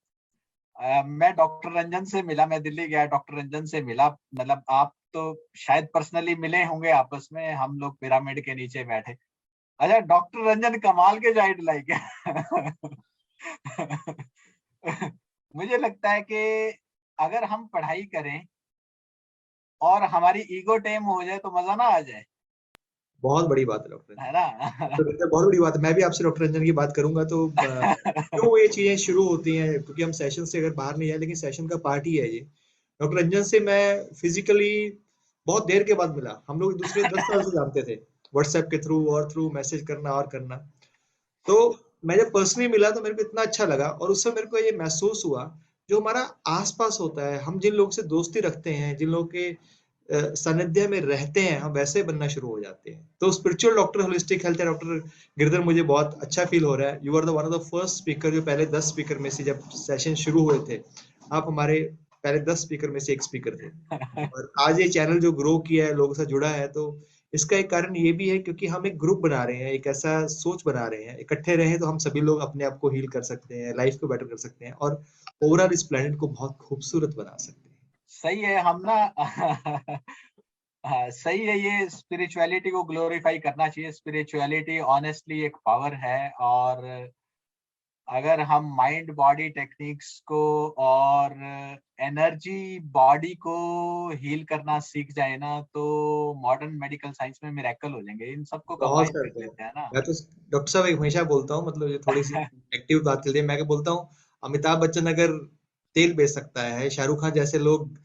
मैं डॉक्टर रंजन से मिला, मैं दिल्ली गया, डॉक्टर रंजन से मिला। मतलब आप तो शायद पर्सनली मिले होंगे, आपस में हम लोग पिरामिड के नीचे बैठे। अच्छा, डॉक्टर रंजन कमाल के चाइल्ड लाइक है। मुझे लगता है कि अगर हम पढ़ाई करें और हमारी ईगो टेम हो जाए तो मजा ना आ जाए, बहुत बड़ी बात है डॉक्टर है रंजन। ना? डॉक्टर रंजन बहुत बड़ी बात है। मैं भी आपसे डॉक्टर रंजन की बात करूंगा तो क्यों ये चीजें शुरू होती हैं, क्योंकि हम सेशन से अगर बाहर नहीं आए, लेकिन सेशन का पार्ट ही है ये। डॉक्टर रंजन से मैं फिजिकली बहुत देर के बाद मिला। हम लोग एक दूसरे 10 साल से जानते थे, व्हाट्सएप के थ्रू और थ्रू मैसेज करना और करना। तो मैं जब पर्सनली मिला तो मेरे को इतना अच्छा लगा, और उससे मेरे को ये महसूस हुआ जो हमारा आसपास होता है, हम जिन लोग से दोस्ती रखते हैं, जिन लोग के सानिध्य में रहते हैं, हम वैसे बनना शुरू हो जाते हैं। तो spiritual doctor, holistic health doctor Girdhar, मुझे बहुत अच्छा फील हो रहा है। You are the one of the first speaker, जो पहले 10 स्पीकर में से जब सेशन शुरू हुए थे, आप हमारे पहले 10 स्पीकर में से एक स्पीकर थे। और आज ये चैनल जो ग्रो किया है, लोगों से जुड़ा है, तो इसका एक कारण ये भी है क्योंकि हम एक ग्रुप बना रहे हैं, एक ऐसा सोच बना रहे हैं, इकट्ठे रहें तो हम सभी लोग अपने आप को हील कर सकते हैं, लाइफ को बेटर कर सकते हैं, और ओवरऑल इस प्लेनेट को बहुत खूबसूरत बना सकते हैं। सही है, हम ना हाँ, सही है, ये स्पिरिचुअलिटी को ग्लोरीफाई करना चाहिए। स्पिरिचुअलिटी ऑनेस्टली एक पावर है, और अगर हम माइंड बॉडी टेक्निक्स को और एनर्जी बॉडी को हील करना सीख जाए ना, तो मॉडर्न मेडिकल साइंस में मिरेकल हो जाएंगे। इन सबको बहुत कंबाइन कर करते हैं। लेते हैं ना। मैं तो डॉक्टर साहब एक हमेशा बोलता हूँ, मतलब ये थोड़ी सी एक्टिव बात चल रही है, मैं क्या बोलता हूँ, अमिताभ बच्चन अगर तेल बेच सकता है, शाहरुख खान जैसे लोग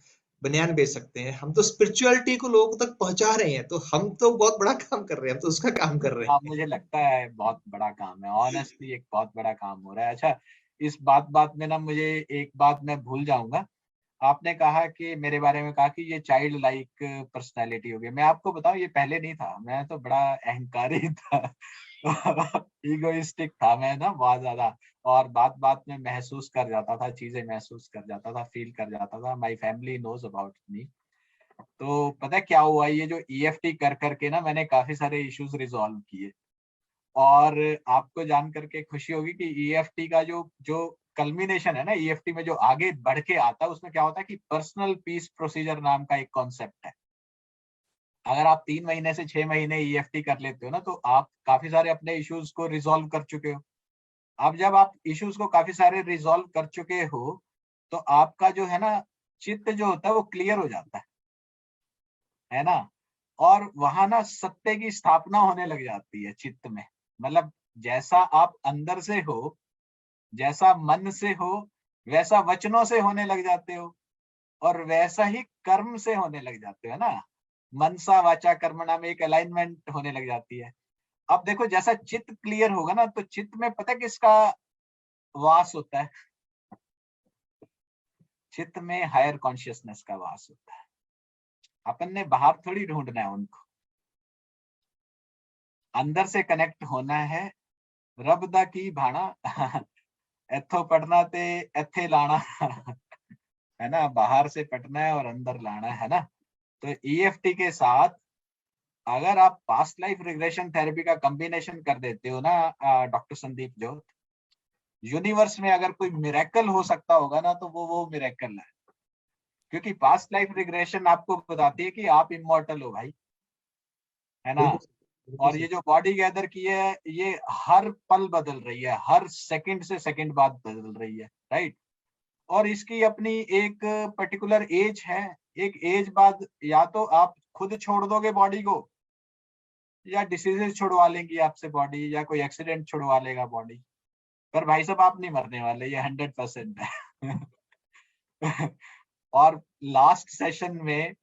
बनियान बेच सकते हैं, हम तो स्पिरिचुअलिटी को लोगों तक पहुंचा रहे हैं, तो हम तो बहुत बड़ा काम कर रहे हैं, हम तो उसका काम कर रहे हाँ, हैं। मुझे लगता है बहुत बड़ा काम है, ऑनेस्टली एक बहुत बड़ा काम हो रहा है। अच्छा, इस बात बात में ना मुझे एक बात मैं भूल जाऊंगा। आपने कहा कि मेरे बारे में कहा कि ये चाइल्ड लाइक पर्सनैलिटी हो गई। मैं आपको बताऊं, ये पहले नहीं था, मैं तो बड़ा अहंकारी था। इगोइस्टिक था मैं ना, बहुत ज्यादा। और बात बात में महसूस कर जाता था, चीजें महसूस कर जाता था, फील कर जाता था। My family knows about me. तो पता है क्या हुआ, ये जो ईएफटी कर करके ना मैंने काफी सारे इश्यूज रिजॉल्व किए। और आपको जान करके खुशी होगी कि ईएफटी का जो जो कल्मिनेशन है ना, ईएफटी में जो आगे बढ़ के आता है, उसमें क्या होता है कि पर्सनल पीस प्रोसीजर नाम का एक कॉन्सेप्ट है। अगर आप 3 महीने से 6 महीने ईएफटी कर लेते हो ना, तो आप काफी सारे अपने इश्यूज को रिजॉल्व कर चुके हो। अब जब आप इश्यूज को काफी सारे रिजॉल्व कर चुके हो, तो आपका जो है ना, चित्त जो होता है वो क्लियर हो जाता है ना। और वहां ना सत्य की स्थापना होने लग जाती है चित्त में। मतलब जैसा आप अंदर से हो, जैसा मन से हो, वैसा वचनों से होने लग जाते हो, और वैसा ही कर्म से होने लग जाते हो ना। मनसा वाचा कर्मणा में एक अलाइनमेंट होने लग जाती है। अब देखो, जैसा चित्त क्लियर होगा ना, तो चित्त में पता किसका वास होता है? चित्त में हायर कॉन्शियसनेस का वास होता है। अपन ने बाहर थोड़ी ढूंढना है उनको, अंदर से कनेक्ट होना है। रब दा की भाना, इथों पढ़ना ते इथे लाना। है ना, बाहर से पढ़ना है और अंदर लाना है ना। तो ईएफटी के साथ अगर आप पास्ट लाइफ रिग्रेशन थेरेपी का कॉम्बिनेशन कर देते हो ना, डॉक्टर संदीप जोत, यूनिवर्स में अगर कोई मिरेकल हो सकता होगा ना, तो वो मिरेकल है। क्योंकि पास्ट लाइफ रिग्रेशन आपको बताती है कि आप इमॉर्टल हो भाई, है ना। बिल्कुल बिल्कुल और सही। ये जो बॉडी गैदर की है, ये हर पल बदल रही है, हर सेकंड से सेकंड बाद बदल रही है, राइट। और इसकी अपनी एक पर्टिकुलर एज है। एक एज बाद या तो आप खुद छोड़ दोगे बॉडी को, या डिसीजेस छुड़वा लेंगी आपसे बॉडी, या कोई एक्सीडेंट छुड़वा लेगा बॉडी। पर भाई साहब, आप नहीं मरने वाले, ये 100% है। और लास्ट सेशन में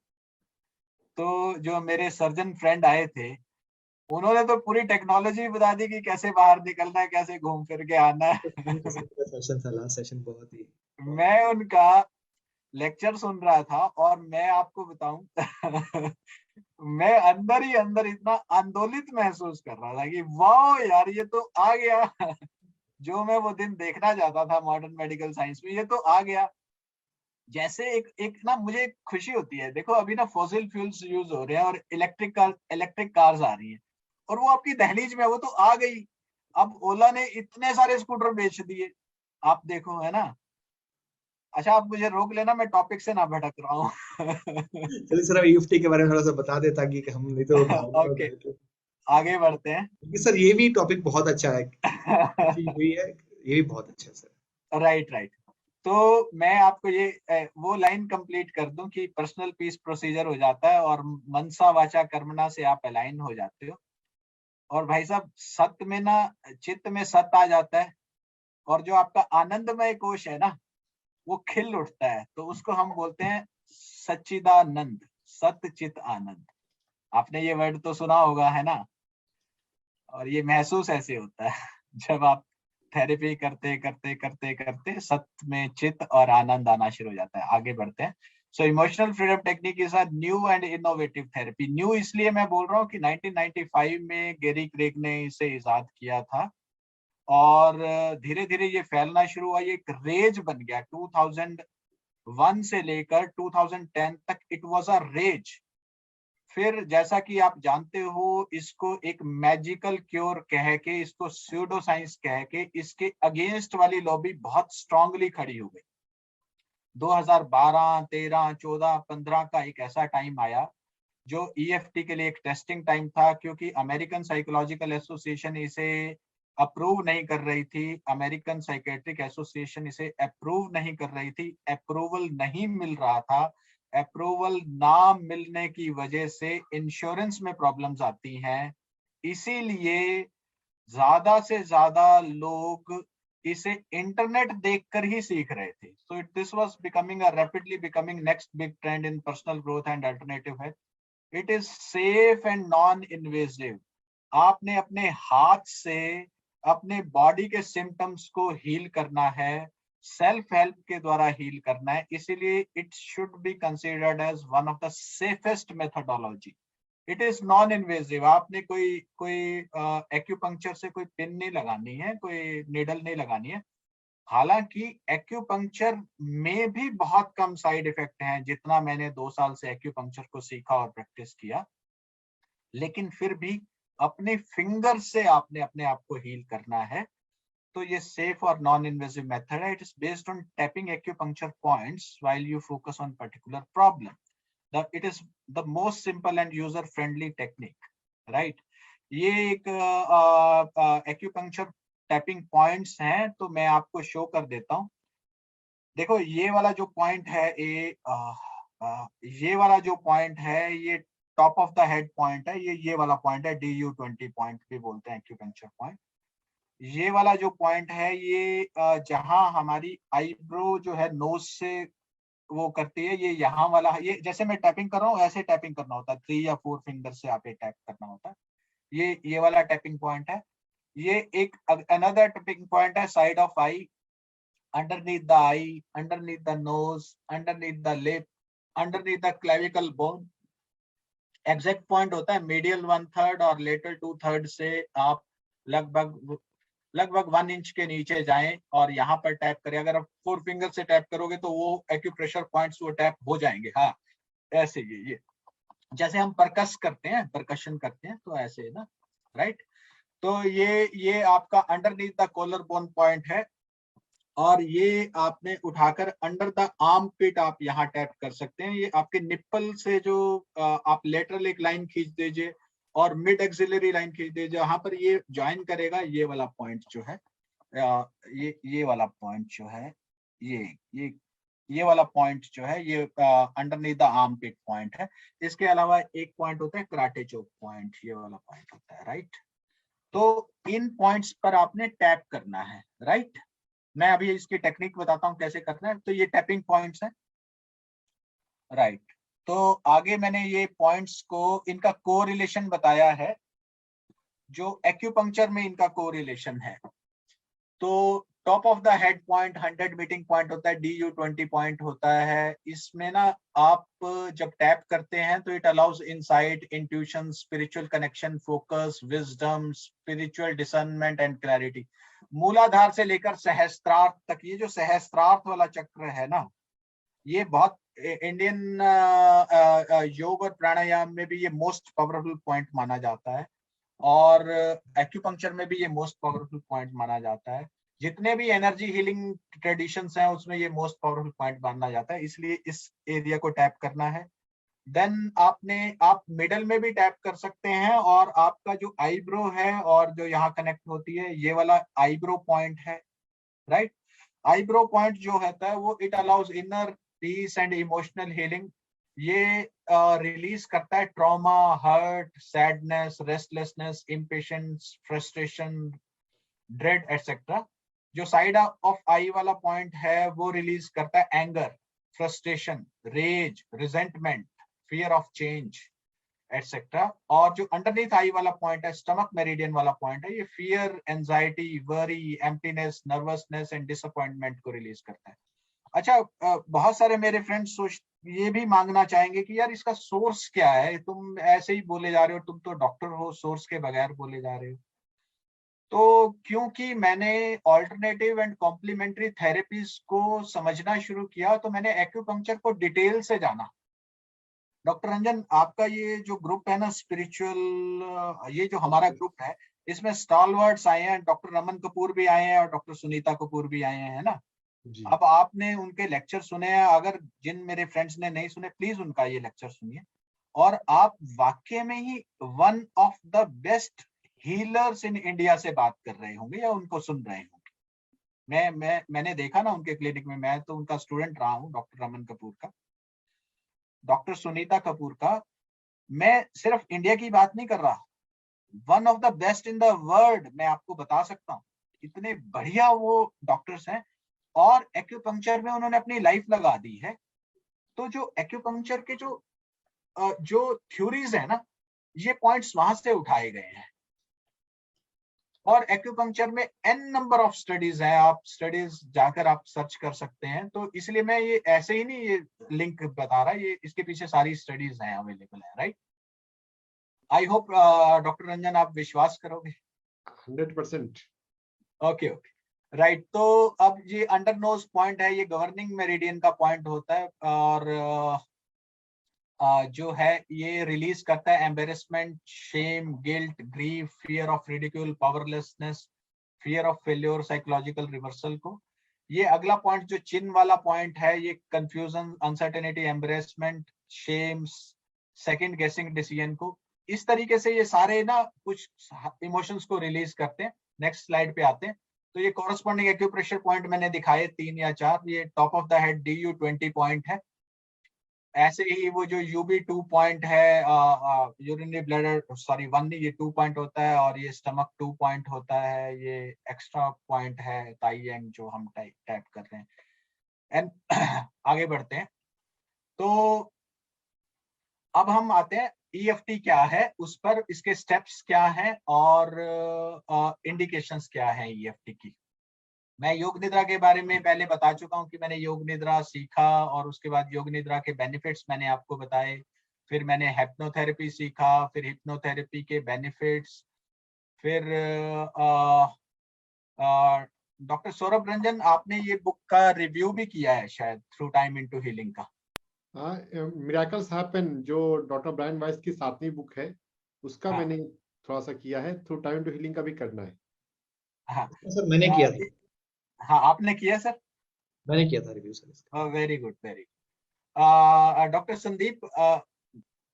तो जो मेरे सर्जन फ्रेंड आए थे, उन्होंने तो पूरी टेक्नोलॉजी बता दी कि कैसे बाहर निकलना है, कैसे घूम फिर के आना किस्म है। किस्म का सेशन था, लास्ट सेशन बहुत मैं उनका लेक्चर सुन रहा था, और मैं आपको बताऊं, मैं अंदर ही अंदर इतना आंदोलित महसूस कर रहा था कि वाह यार, ये तो आ गया। जो मैं वो दिन देखना चाहता था मॉडर्न मेडिकल साइंस में, ये तो आ गया। जैसे एक एक ना मुझे खुशी होती है। देखो, अभी ना फॉसिल फ्यूल्स यूज हो रहे हैं, और इलेक्ट्रिक कार्स आ रही हैं, और वो आपकी दहलीज में है, वो तो आ गई। अब ओला ने इतने सारे स्कूटर बेच दिए, आप देखो, है ना। अच्छा आप मुझे रोक लेना, मैं टॉपिक से ना भटक रहा हूँ। चलिए सर, ईएफटी के बारे में थोड़ा सा बता दे ताकि हम नहीं तो भावना में ओके, बह के। आगे बढ़ते हैं। क्योंकि सर ये भी टॉपिक बहुत अच्छा है, चीज हुई है, ये भी बहुत अच्छा है सर। Right right. तो मैं आपको ये वो लाइन कंप्लीट कर दूं कि पर्सनल पीस प्रोसीजर हो जाता है और मनसा वाचा कर्मणा से आप अलाइन हो जाते हो। और भाई साहब सत्य में ना, चित्त में सत्य आ जाता है और जो आपका आनंदमय कोश है ना वो खिल उठता है, तो उसको हम बोलते हैं सच्चिदानंद, सत्य चित आनंद। आपने ये वर्ड तो सुना होगा, है ना। और ये महसूस ऐसे होता है जब आप थेरेपी करते करते करते करते सत्य में चित और आनंद आना शुरू हो जाता है। आगे बढ़ते हैं। So emotional freedom technique is a new and innovative therapy. New इसलिए मैं बोल रहा हूँ कि 1995 में गेरी क्रेग ने इसे इजाद किया था और धीरे धीरे ये फैलना शुरू हुआ, ये एक रेज बन गया। 2001 से लेकर 2010 तक इट वाज अ रेज। फिर जैसा कि आप जानते हो इसको एक मैजिकल क्योर कह के, इसको स्यूडो साइंस कह के, इसके अगेंस्ट वाली लॉबी बहुत स्ट्रांगली खड़ी हो गई। 2012, 13, 14, 15 का एक ऐसा टाइम आया जो ईएफटी के लिए एक टेस्टिंग टाइम था, क्योंकि अमेरिकन साइकोलॉजिकल एसोसिएशन इसे अप्रूव नहीं कर रही थी, अमेरिकन साइकेट्रिक एसोसिएशन इसे अप्रूव नहीं कर रही थी, अप्रूवल नहीं मिल रहा था। अप्रूवल ना मिलने की वजह से इंश्योरेंस में प्रॉब्लम्स आती हैं, इसीलिए ज्यादा से ज्यादा लोग इसे इंटरनेट देखकर ही सीख रहे थे। So it this was becoming a rapidly becoming next big trend in personal growth and alternative health. It is safe and non invasive. आपने अपने हाथ से अपने बॉडी के सिम्टम्स को हील करना है, सेल्फ हेल्प के द्वारा हील करना है, इसीलिए it should be considered as one of the safest methodology. It is non invasive. आपने कोई कोई एक्यूपंक्चर से कोई पिन नहीं लगानी है, कोई नीडल नहीं लगानी है। हालांकि एक्यूपंक्चर में भी बहुत कम साइड इफेक्ट हैं, जितना मैंने 2 साल से एक्यूपंक्चर को सीखा और प्रैक्टिस किया, लेकिन फिर भी अपने फिंगर से आपने अपने आप को हील करना है। तो ये सेफ और नॉन इन्वेसिव मेथड है। It is based on tapping acupuncture points while you focus on particular problem. It is the most simple and user friendly technique, right. ये एक एक्यूपंक्चर टैपिंग पॉइंट्स हैं, तो मैं आपको शो कर देता हूँ। देखो ये वाला जो पॉइंट है, ये वाला जो पॉइंट है ये top of the head point है। ये वाला पॉइंट है, DU20 पॉइंट भी बोलते हैं, एक्यूपंक्चर पॉइंट। ये वाला जो पॉइंट है ये जहां हमारी आईब्रो जो है नोज से वो करती है, ये यहाँ वाला है। ये जैसे मैं टैपिंग कर रहा हूँ ऐसे टैपिंग करना होता है, 3 या 4 फिंगर से आप ये टैप करना होता है। ये वाला टैपिंग पॉइंट है। ये एक अनदर टैपिंग पॉइंट है side of I, underneath the eye, underneath the nose, underneath the lip, underneath the clavicle bone। Exact point होता है मीडियल 1/3 और लेटरल 2/3 से आप लगभग 1 इंच के नीचे जाएं और यहाँ पर टैप करें। अगर आप 4 फिंगर से टैप करोगे तो वो एक्यूप्रेशर पॉइंट्स वो टैप हो जाएंगे। हाँ ऐसे ये जैसे हम परकस करते हैं, परकशन करते हैं, तो ऐसे ना, राइट। तो ये आपका underneath the collar bone point है और ये आपने उठाकर अंडर द आर्म पिट आप यहाँ टैप कर सकते हैं। ये आपके निप्पल से जो आप लेटरल एक लाइन खींच दीजिए और मिड एक्सिलरी लाइन खींच दीजिए, यहाँ पर ये ज्वाइन करेगा। ये वाला पॉइंट जो है, ये वाला पॉइंट जो है, ये वाला पॉइंट जो है, ये underneath the armpit point है। इसके अलावा एक पॉइंट होता है कराटे चोक पॉइंट, ये वाला पॉइंट होता है, राइट। तो इन पॉइंट्स पर आपने टैप करना है, राइट। मैं अभी इसकी टेक्निक बताता हूँ कैसे करना है। तो ये टैपिंग पॉइंट्स हैं, राइट। तो आगे मैंने ये पॉइंट्स को इनका कोरिलेशन बताया है, जो एक्यूपंक्चर में इनका कोरिलेशन है। तो top of the head point 100 meeting point होता है, DU20 पॉइंट होता है। इसमें ना आप जब टैप करते हैं तो it allows insight, intuition, spiritual connection, focus, wisdom, spiritual discernment and clarity. मूलाधार से लेकर सहस्त्रार्थ तक, ये जो सहस्त्रार्थ वाला चक्र है ना, ये बहुत इंडियन योग और प्राणायाम में भी ये मोस्ट पावरफुल पॉइंट माना जाता है और एक्यूपंक्चर में भी ये मोस्ट पावरफुल पॉइंट माना जाता है। जितने भी एनर्जी हीलिंग ट्रेडिशंस हैं उसमें ये मोस्ट पावरफुल पॉइंट माना जाता है, इसलिए इस एरिया को टैप करना है। देन आप मिडल में भी टैप कर सकते हैं, और आपका जो आईब्रो है और जो यहाँ कनेक्ट होती है ये वाला आईब्रो पॉइंट है, राइट। आईब्रो पॉइंट जो होता है वो it allows inner peace and emotional healing. ये रिलीज करता है trauma, hurt, sadness, restlessness, impatience, frustration, dread etcetera. जो साइड ऑफ आई वाला पॉइंट है वो रिलीज करता है anger, frustration, rage, resentment, fear of change etcetera. और जो अंडरनीथ आई वाला पॉइंट है, स्टमक मेरिडियन वाला पॉइंट है, ये fear, anxiety, worry, emptiness, nervousness and disappointment को रिलीज करता है। अच्छा, बहुत सारे मेरे फ्रेंड्स ये भी मांगना चाहेंगे कि यार इसका सोर्स क्या है, तुम ऐसे ही बोले जा रहे हो, तुम तो डॉक्टर हो, सोर्स के बगैर बोले जा रहे हो। तो क्योंकि मैंने ऑल्टरनेटिव एंड कॉम्प्लीमेंट्री थेरेपीज को समझना शुरू किया, तो मैंने एक्यूपंक्चर को डिटेल से जाना। डॉक्टर रंजन, आपका ये जो ग्रुप है ना स्पिरिचुअल, ये जो हमारा ग्रुप है, इसमें स्टॉलवर्ड्स आए हैं, डॉक्टर रमन कपूर भी आए हैं और डॉक्टर सुनीता कपूर भी आए हैं, है ना। जी। अब आपने उनके लेक्चर सुने हैं, अगर जिन मेरे फ्रेंड्स ने नहीं सुने प्लीज उनका ये लेक्चर सुनिए, और आप वाकई में ही one of the best healers in India से बात कर रहे होंगे या उनको सुन रहे होंगे। मैंने देखा ना उनके क्लिनिक में, मैं तो उनका स्टूडेंट रहा हूँ, डॉक्टर रमन कपूर का, डॉक्टर सुनीता कपूर का। मैं सिर्फ इंडिया की बात नहीं कर रहा, one of the best in the world मैं आपको बता सकता हूँ। इतने बढ़िया वो डॉक्टर्स हैं, और एक्यूपंक्चर में उन्होंने अपनी लाइफ लगा दी है। तो जो एक्यूपंक्चर के जो थ्योरीज है ना, ये पॉइंट्स वहां से उठाए गए हैं। और एक्यूपंक्चर में एन नंबर ऑफ स्टडीज हैं, आप स्टडीज जाकर आप सर्च कर सकते हैं। तो इसलिए मैं ये ऐसे ही नहीं ये लिंक बता रहा, ये इसके पीछे सारी स्टडीज हैं, अवेलेबल है, right. I hope doctor Ranjan आप विश्वास करोगे। 100%। Okay okay, right. तो अब ये अंडर नोज पॉइंट है, ये गवर्निंग मेरिडियन का पॉइंट होता है, और जो है ये रिलीज करता है embarrassment, shame, guilt, grief, fear of ridicule, powerlessness, fear of failure, psychological reversal को। ये अगला पॉइंट जो चिन वाला पॉइंट है, ये confusion, uncertainty, embarrassment, shame, second guessing decision को। इस तरीके से ये सारे ना कुछ इमोशंस को रिलीज करते हैं। नेक्स्ट स्लाइड पे आते हैं। तो ये कॉरेस्पॉन्डिंग एक्यूप्रेशर पॉइंट मैंने दिखाए 3 या 4। ये top of the head DU20 point है। ऐसे ही वो जो UB2 पॉइंट है, यूरिनरी ब्लैडर, सॉरी 1 नहीं, ये 2 पॉइंट होता है, और ये स्टमक 2 पॉइंट होता है। ये एक्स्ट्रा पॉइंट है ताइएंग जो हम टैप कर रहे हैं। एंड आगे बढ़ते हैं। तो अब हम आते हैं EFT क्या है, उस पर इसके स्टेप्स क्या हैं और इंडिकेशंस क्या है EFT की। मैं योग निद्रा के बारे में पहले बता चुका हूं कि मैंने योग निद्रा सीखा, और उसके बाद योग निद्रा के बेनिफिट्स मैंने आपको बताए। फिर मैंने हिप्नोथेरेपी सीखा, फिर हिप्नोथेरेपी के बेनिफिट्स। फिर डॉक्टर सौरभ रंजन, आपने ये बुक का रिव्यू भी किया है शायद, थ्रू टाइम इनटू हीलिंग का। हाँ, मिरेकल्स हैपन जो डॉक्टर ब्रायन वाइस की 7वीं बुक है, उसका मैंने थोड़ा सा किया है। थ्रू टाइम टू हीलिंग का भी करना है। हाँ सर मैंने किया था, हाँ, आपने किया सर? मैंने किया था रिव्यू सर इसका। Very good, very good. Doctor Sandeep,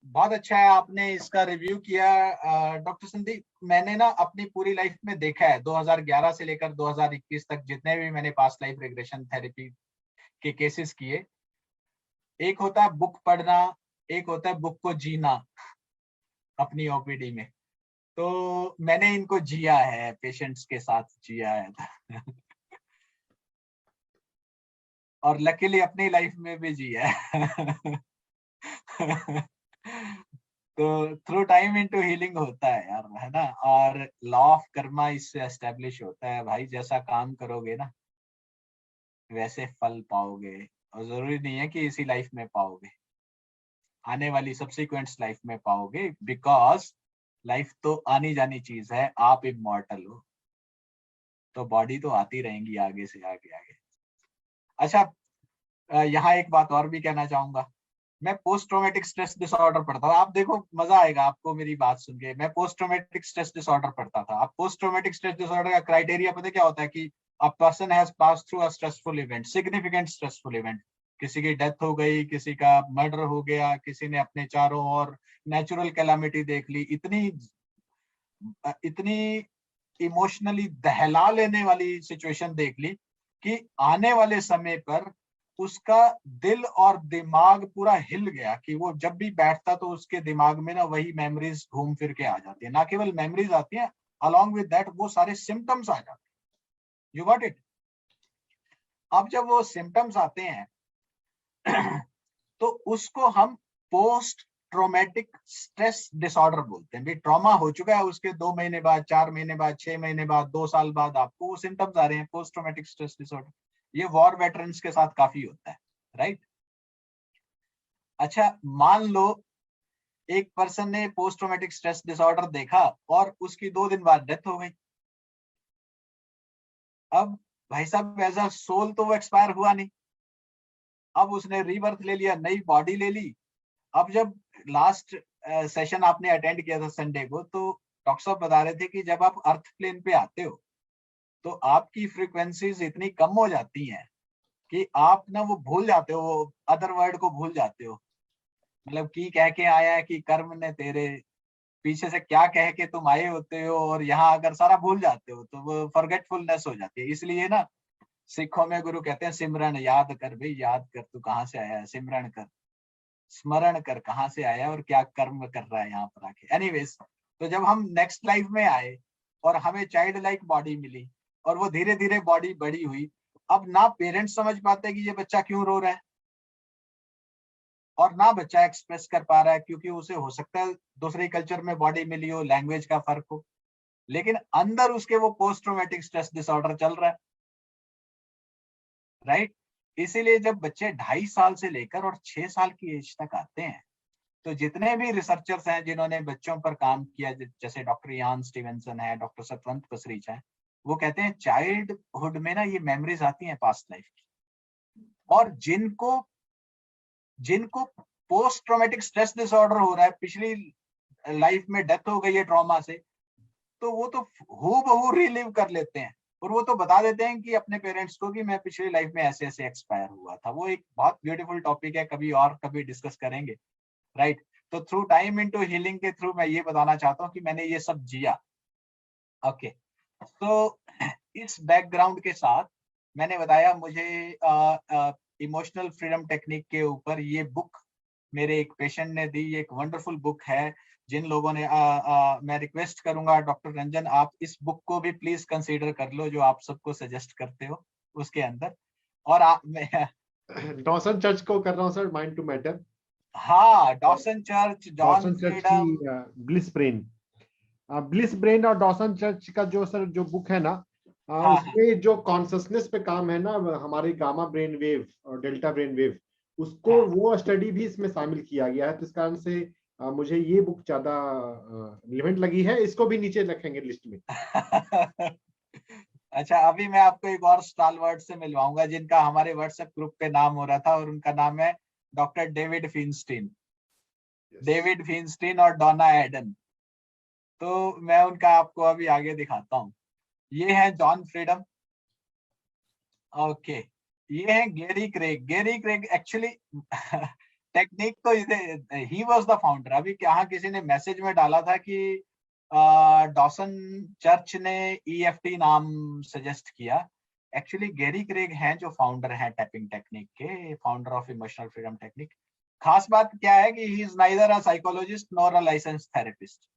बहुत अच्छा है आपने इसका रिव्यू किया। डॉक्टर संदीप, मैंने ना अपनी पूरी लाइफ में देखा है 2011 से लेकर 2021 तक जितने भी मैंने पास्ट लाइफ रिग्रेशन थेरेपी के केसेस किए, एक होता है बुक पढ़ना, एक होता है बुक को जीना अपनी OPD में। तो मैंने इनको जिया है, पेशेंट्स के साथ जिया है और लकीली अपनी लाइफ में भी जिया है तो थ्रू टाइम इनटू हीलिंग होता है यार, है ना। और लॉ ऑफ कर्मा इससे एस्टेब्लिश होता है भाई, जैसा काम करोगे ना वैसे फल पाओगे, और जरूरी नहीं है कि इसी लाइफ में पाओगे, आने वाली सब्सिक्वेंट लाइफ में पाओगे, बिकॉज लाइफ तो आनी जानी चीज है। आप इमॉर्टल हो, तो बॉडी तो आती रहेंगी आगे से आगे आगे। अच्छा, यहाँ एक बात और भी कहना चाहूंगा। मैं पोस्ट ट्रॉमेटिक स्ट्रेस डिसऑर्डर पढ़ता था। आप देखो, मजा आएगा आपको मेरी बात सुन के। मैं पोस्ट ट्रॉमेटिक स्ट्रेस डिसऑर्डर पढ़ता था। अब पोस्ट ट्रॉमेटिक स्ट्रेस डिसऑर्डर का क्राइटेरिया पता क्या होता है कि a person has passed through a stressful event, significant stressful event, किसी की डेथ हो गई, किसी का मर्डर हो गया, किसी ने अपने चारों ओर नेचुरल कैलामिटी देख ली, इतनी इमोशनली दहला लेने वाली सिचुएशन देख ली कि आने वाले समय पर उसका दिल और दिमाग पूरा हिल गया, कि वो जब भी बैठता तो उसके दिमाग में ना वही मेमोरीज घूम फिर के आ जाती है। ना केवल मेमोरीज आती है, अलॉन्ग विद दैट वो सारे सिम्टम्स आ जाते हैं। You got it? अब जब वो सिम्टम्स आते हैं तो उसको हम पोस्ट ट्रॉमेटिक स्ट्रेस डिसऑर्डर बोलते हैं। भाई ट्रॉमा हो चुका है, उसके 2 महीने बाद, 4 महीने बाद, 6 महीने बाद, 2 साल बाद आपको वो सिम्टम्स आ रहे हैं, पोस्ट ट्रॉमेटिक स्ट्रेस डिसऑर्डर। ये वॉर वेटरन्स के साथ काफी होता है, राइट? अच्छा, मान लो एक पर्सन ने पोस्ट ट्रॉमेटिक स्ट्रेस डिसऑर्डर देखा और उसकी 2 दिन बाद डेथ हो गई। अब भाई साहब एज अ सोल तो वो एक्सपायर हुआ नहीं, अब उसने रीबर्थ ले लिया, नई बॉडी ले ली। अब जब लास्ट सेशन आपने अटेंड किया था संडे को, तो डॉक्टर साहब बता रहे थे कि जब आप अर्थ प्लेन पे आते हो तो आपकी फ्रीक्वेंसीज इतनी कम हो जाती हैं कि आप ना वो भूल जाते हो, वो अदर वर्ड को भूल जाते हो। मतलब की कह के आया है कि कर्म ने तेरे पीछे से क्या कह के तुम आए होते हो, और यहाँ अगर सारा भूल जाते हो तो वो फॉरगेटफुलनेस हो जाती है। इसलिए ना सिखों में गुरु कहते हैं सिमरन याद कर, भाई याद कर तू कहाँ से आया है, सिमरन कर, स्मरण कर कहाँ से आया और क्या कर्म कर रहा है यहाँ पर आके। एनीवेज, तो जब हम नेक्स्ट लाइफ में आए और हमें चाइल्ड लाइक बॉडी मिली और वो धीरे धीरे बॉडी बड़ी हुई, अब ना पेरेंट्स समझ पाते कि ये बच्चा क्यों रो रहा है, और ना बच्चा एक्सप्रेस कर पा रहा है, क्योंकि उसे हो सकता है दूसरे कल्चर में बॉडी मिली हो, लैंग्वेज का फर्क हो, लेकिन अंदर उसके वो पोस्ट ट्रॉमेटिक स्ट्रेस डिसऑर्डर चल रहा है, राइट? इसीलिए जब बच्चे 2.5 साल से लेकर और 6 साल की एज तक आते हैं, तो जितने भी रिसर्चर्स हैं जिन्होंने बच्चों पर काम किया, जैसे डॉक्टर यान स्टीवेंसन है, डॉक्टर सतवंत पसरीच है, वो कहते हैं चाइल्डहुड में ना ये मेमोरीज आती हैं पास्ट लाइफ की, और जिनको पोस्ट ट्रॉमेटिक स्ट्रेस डिसऑर्डर हो रहा है, पिछली लाइफ में डेथ हो गई है ट्रॉमा से, तो वो तो हूबहू रिलीव कर लेते हैं, और वो तो बता देते हैं कि अपने पेरेंट्स को कि मैं पिछली लाइफ में ऐसे ऐसे एक्सपायर हुआ था। वो एक बहुत ब्यूटीफुल टॉपिक है, कभी डिस्कस करेंगे, राइट? तो थ्रू टाइम इनटू हीलिंग के थ्रू मैं ये बताना चाहता हूँ कि मैंने ये सब जिया। ओके, तो इस बैकग्राउंड के साथ मैंने बताया मुझे इमोशनल फ्रीडम टेक्निक के ऊपर ये बुक मेरे एक पेशेंट ने दी। ये एक वंडरफुल बुक है। जिन लोगों ने मैं रिक्वेस्ट करूंगा डॉक्टर रंजन, आप इस बुक को भी प्लीज कंसीडर कर लो, जो आप सबको सजेस्ट करते हो उसके अंदर। और आप डॉसन चर्च को कर रहा हूँ सर, माइंड टू मैटर। हाँ, डॉसन चर्च, डॉसन चर्च की ब्लिस ब्रेन और डॉसन चर्च का जो सर जो बुक है ना, उसमें जो कॉन्शसनेस पे काम है ना, हमारे गामा ब्रेन वेव और डेल्टा ब्रेन वेव, उसको वो स्टडी भी इसमें शामिल किया गया है। तो इस कारण से मुझे ये बुक ज्यादा रिलेवेंट लगी है। इसको भी नीचे रखेंगे लिस्ट में। अच्छा, अभी मैं आपको एक और स्टालवर्ड से मिलवाऊंगा जिनका हमारे व्हाट्सएप ग्रुप पे नाम हो रहा था, और उनका नाम है डॉक्टर डेविड फिनस्टीन। डेविड फिनस्टीन और डोना एडन। तो मैं उनका आपको अभी आगे दिखाता हूँ। ये है जॉन फ्रीडम। ओके, ये है गेरी क्रेग। गेरी क्रेग एक्चुअली टेक्निक तो ही वाज द फाउंडर। अभी यहाँ किसी ने मैसेज में डाला था कि डॉसन चर्च ने EFT नाम सजेस्ट किया। एक्चुअली गेरी क्रेग हैं जो फाउंडर हैं टैपिंग टेक्निक के, founder of emotional freedom technique. खास बात क्या है कि he is neither a psychologist nor a licensed therapist.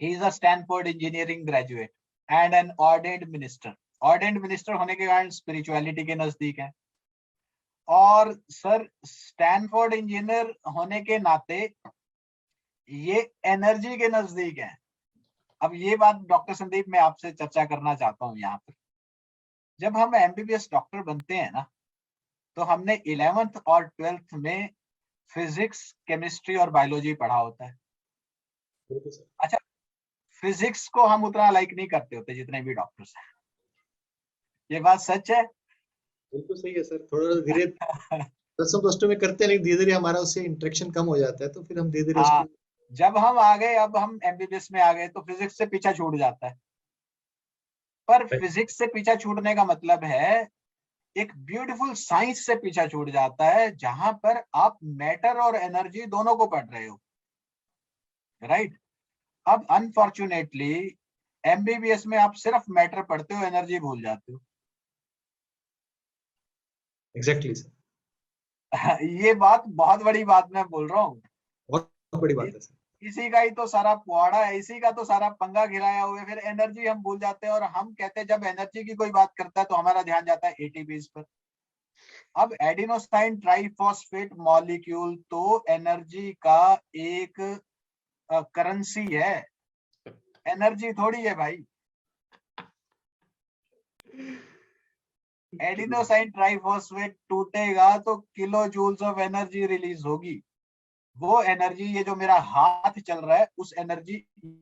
He is a Stanford engineering graduate and an ordained minister. Ordained minister होने के कारण spirituality के नजदीक है, और सर स्टैनफोर्ड इंजीनियर होने के नाते ये एनर्जी के नजदीक है। अब ये बात डॉक्टर संदीप मैं आपसे चर्चा करना चाहता हूँ यहाँ पर। जब हम MBBS डॉक्टर बनते हैं ना, तो हमने 11th और 12th में फिजिक्स, केमिस्ट्री और बायोलॉजी पढ़ा होता है। अच्छा, फिजिक्स को हम उतना लाइक नहीं करते होते जितने भी डॉक्टर्स हैं। ये बात सच है? बिल्कुल सही है सर। थोड़ा धीरे प्लस टू में करते हैं, लेकिन धीरे धीरे हमारा उससे इंटरेक्शन कम हो जाता है, तो फिर हम धीरे धीरे हाँ, जब हम आ गए, अब हम MBBS में आ गए, तो फिजिक्स से पीछा छूट जाता है। पर फिजिक्स से पीछा छूटने का मतलब है एक ब्यूटीफुल साइंस से पीछा छूट जाता है, जहां पर आप मैटर और एनर्जी दोनों को पढ़ रहे हो, राइट। अब अनफॉर्चुनेटली एमबीबीएस में आप सिर्फ मैटर पढ़ते हो, एनर्जी भूल जाते हो। एग्जैक्टली सर, ये बात बहुत बड़ी बात मैं बोल रहा हूँ। बहुत बड़ी बात है सर। इसी का ही तो सारा पुआड़ा है, इसी का तो सारा पंगा गिराया हुआ है। फिर एनर्जी हम भूल जाते हैं, और हम कहते हैं जब एनर्जी की कोई बात करता है तो हमारा ध्यान जाता है एटीपीज पर। अब एडिनोसाइन ट्राइफॉस्फेट मॉलिक्यूल तो एनर्जी का एक करेंसी है, एनर्जी थोड़ी है भाई। एडिनोसाइन ट्राइफॉस्फेट टूटेगा तो kilo joules of energy release होगी। वो एनर्जी, ये जो मेरा हाथ चल रहा है उस एनर्जी,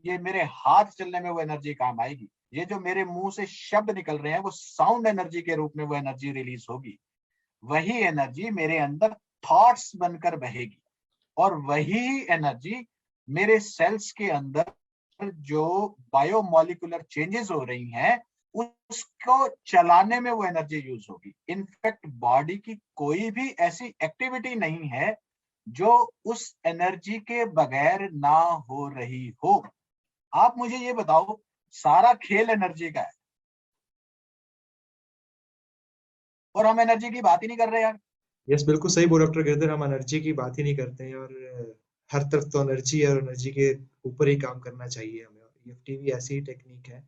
ये मेरे हाथ चलने में वो एनर्जी काम आएगी। ये जो मेरे मुंह से शब्द निकल रहे हैं वो साउंड एनर्जी के रूप में वो एनर्जी रिलीज होगी। वही एनर्जी मेरे अंदर थॉट्स बनकर बहेगी, और वही एनर्जी मेरे सेल्स के अंदर जो बायोमोलिकुलर चेंजेस हो रही हैं उसको चलाने में वो एनर्जी यूज होगी। इनफैक्ट बॉडी की कोई भी ऐसी एक्टिविटी नहीं है जो उस एनर्जी के बगैर ना हो रही हो। आप मुझे ये बताओ, सारा खेल एनर्जी का है और हम एनर्जी की बात ही नहीं कर रहे यार। यस, बिल्कुल सही बोल डॉक्टर गिरधर, हम एनर्जी की बात ही नहीं करते हैं, और हर तरफ तो एनर्जी है और एनर्जी के ऊपर ही काम करना चाहिए हमें। और EFT भी ऐसी ही टेक्निक है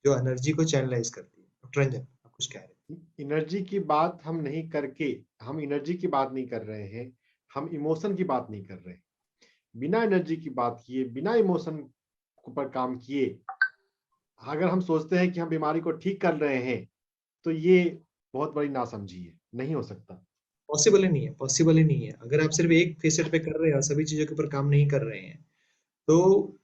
जो एनर्जी को चैनलाइज करती है। डॉक्टर रंजन, आप कुछ कह रहे थे? एनर्जी की बात हम नहीं करके, हम एनर्जी की बात नहीं कर रहे हैं, हम इमोशन की बात नहीं कर रहे हैं। बिना एनर्जी की बात किए, बिना इमोशन पर काम किए अगर हम सोचते हैं कि हम बीमारी को ठीक कर रहे हैं तो ये बहुत बड़ी नासमझी है, नहीं हो सकता। पॉसिबल ही नहीं है, पॉसिबल ही नहीं है। अगर आप सिर्फ एक फेसेट पे कर रहे हैं और सभी चीजों के ऊपर काम नहीं कर रहे हैं, तो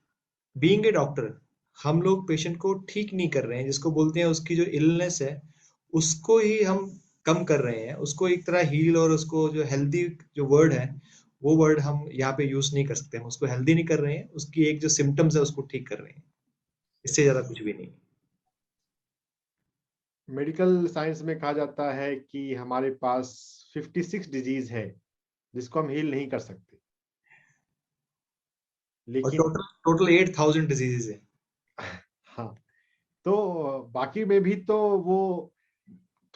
बीइंग ए डॉक्टर हम लोग पेशेंट को ठीक नहीं कर रहे हैं, जिसको बोलते हैं उसकी जो इलनेस है उसको ही हम कम कर रहे हैं, उसको एक तरह हील, और उसको जो हेल्दी जो वर्ड है वो वर्ड हम यहाँ पे यूज नहीं कर सकते। हम उसको हेल्दी नहीं कर रहे हैं, उसकी एक जो सिम्टम्स है उसको ठीक कर रहे हैं, इससे ज्यादा कुछ भी नहीं। मेडिकल साइंस में कहा जाता है कि हमारे पास 56 डिजीज है जिसको हम हील नहीं कर सकते, और लेकिन टोटल टोटल 8000 डिजीजेस है। हाँ, तो बाकी में भी तो वो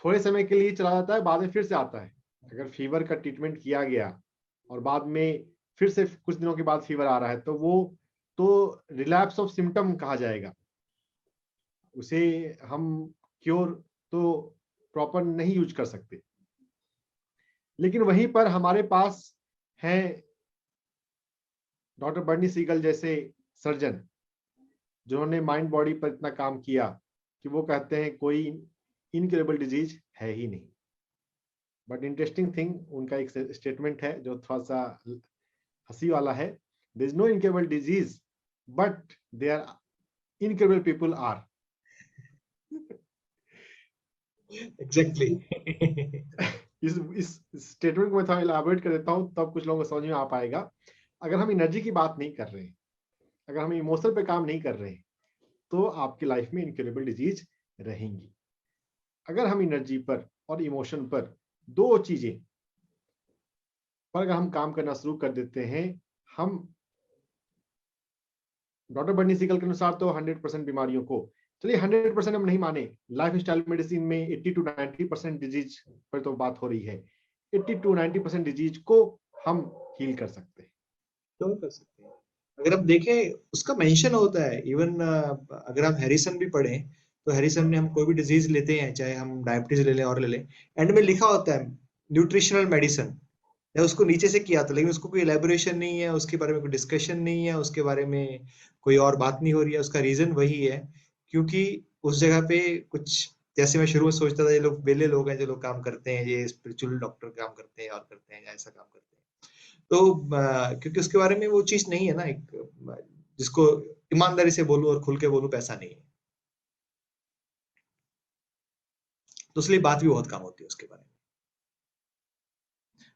थोड़े समय के लिए चला जाता है, बाद में फिर से आता है। अगर फीवर का ट्रीटमेंट किया गया और बाद में फिर से कुछ दिनों के बाद फीवर आ रहा है तो वो तो रिलैप्स ऑफ सिम्टम कहा जाएगा, उसे हम क्योर तो प्रॉपर नहीं यूज कर सकते। लेकिन वहीं पर हमारे पास हैं डॉक्टर बर्नी सीगल जैसे सर्जन जिन्होंने माइंड बॉडी पर इतना काम किया कि वो कहते हैं कोई इनक्यूरेबल डिजीज है ही नहीं। बट इंटरेस्टिंग थिंग, उनका एक स्टेटमेंट है जो थोड़ा सा हंसी वाला है। There is no incurable disease but there incurable people are. Exactly. इस स्टेटमेंट को मैं थोड़ा इलाबोरेट कर देता हूँ तब कुछ लोगों को समझ में आ पाएगा। अगर हम एनर्जी की बात नहीं कर रहे हैं, अगर हम इमोशन पे काम नहीं कर रहे हैं, तो आपकी लाइफ में इनक्यूरेबल डिजीज रहेंगी। अगर हम एनर्जी पर और इमोशन पर, दो चीजें पर अगर हम काम करना शुरू कर देते हैं, हम डॉक्टर बर्नी सीगल के अनुसार तो 100% बीमारियों को, चलिए 100% हम नहीं माने, लाइफ स्टाइल मेडिसिन में 80 to 90% डिजीज पर तो बात हो रही है, 80 to 90% डिजीज को हम हील कर सकते हैं। क्यों कर सकते हैं? अगर आप देखें उसका मेंशन होता है, इवन अगर आप हैरिसन भी पढ़ें तो हैरिसन में हम कोई भी डिजीज लेते हैं, चाहे हम डायबिटीज ले लें और ले लें, एंड में लिखा होता है न्यूट्रिशनल मेडिसिन, या उसको नीचे से किया था, लेकिन उसको कोई एलेबोरेशन नहीं है, उसके बारे में कोई डिस्कशन नहीं है, उसके बारे में कोई और बात नहीं हो रही है। उसका रीजन वही है क्योंकि उस जगह पे कुछ, जैसे मैं शुरू में सोचता था ये लोग बेले लोग हैं जो लोग काम करते हैं, ये स्पिरिचुअल डॉक्टर काम करते हैं और करते हैं, ऐसा काम करते हैं, तो क्योंकि उसके बारे में वो चीज नहीं है ना, एक जिसको ईमानदारी से बोलूं और खुल के बोलूं, पैसा नहीं है, तो इसलिए बात भी बहुत कम होती है उसके बारे में।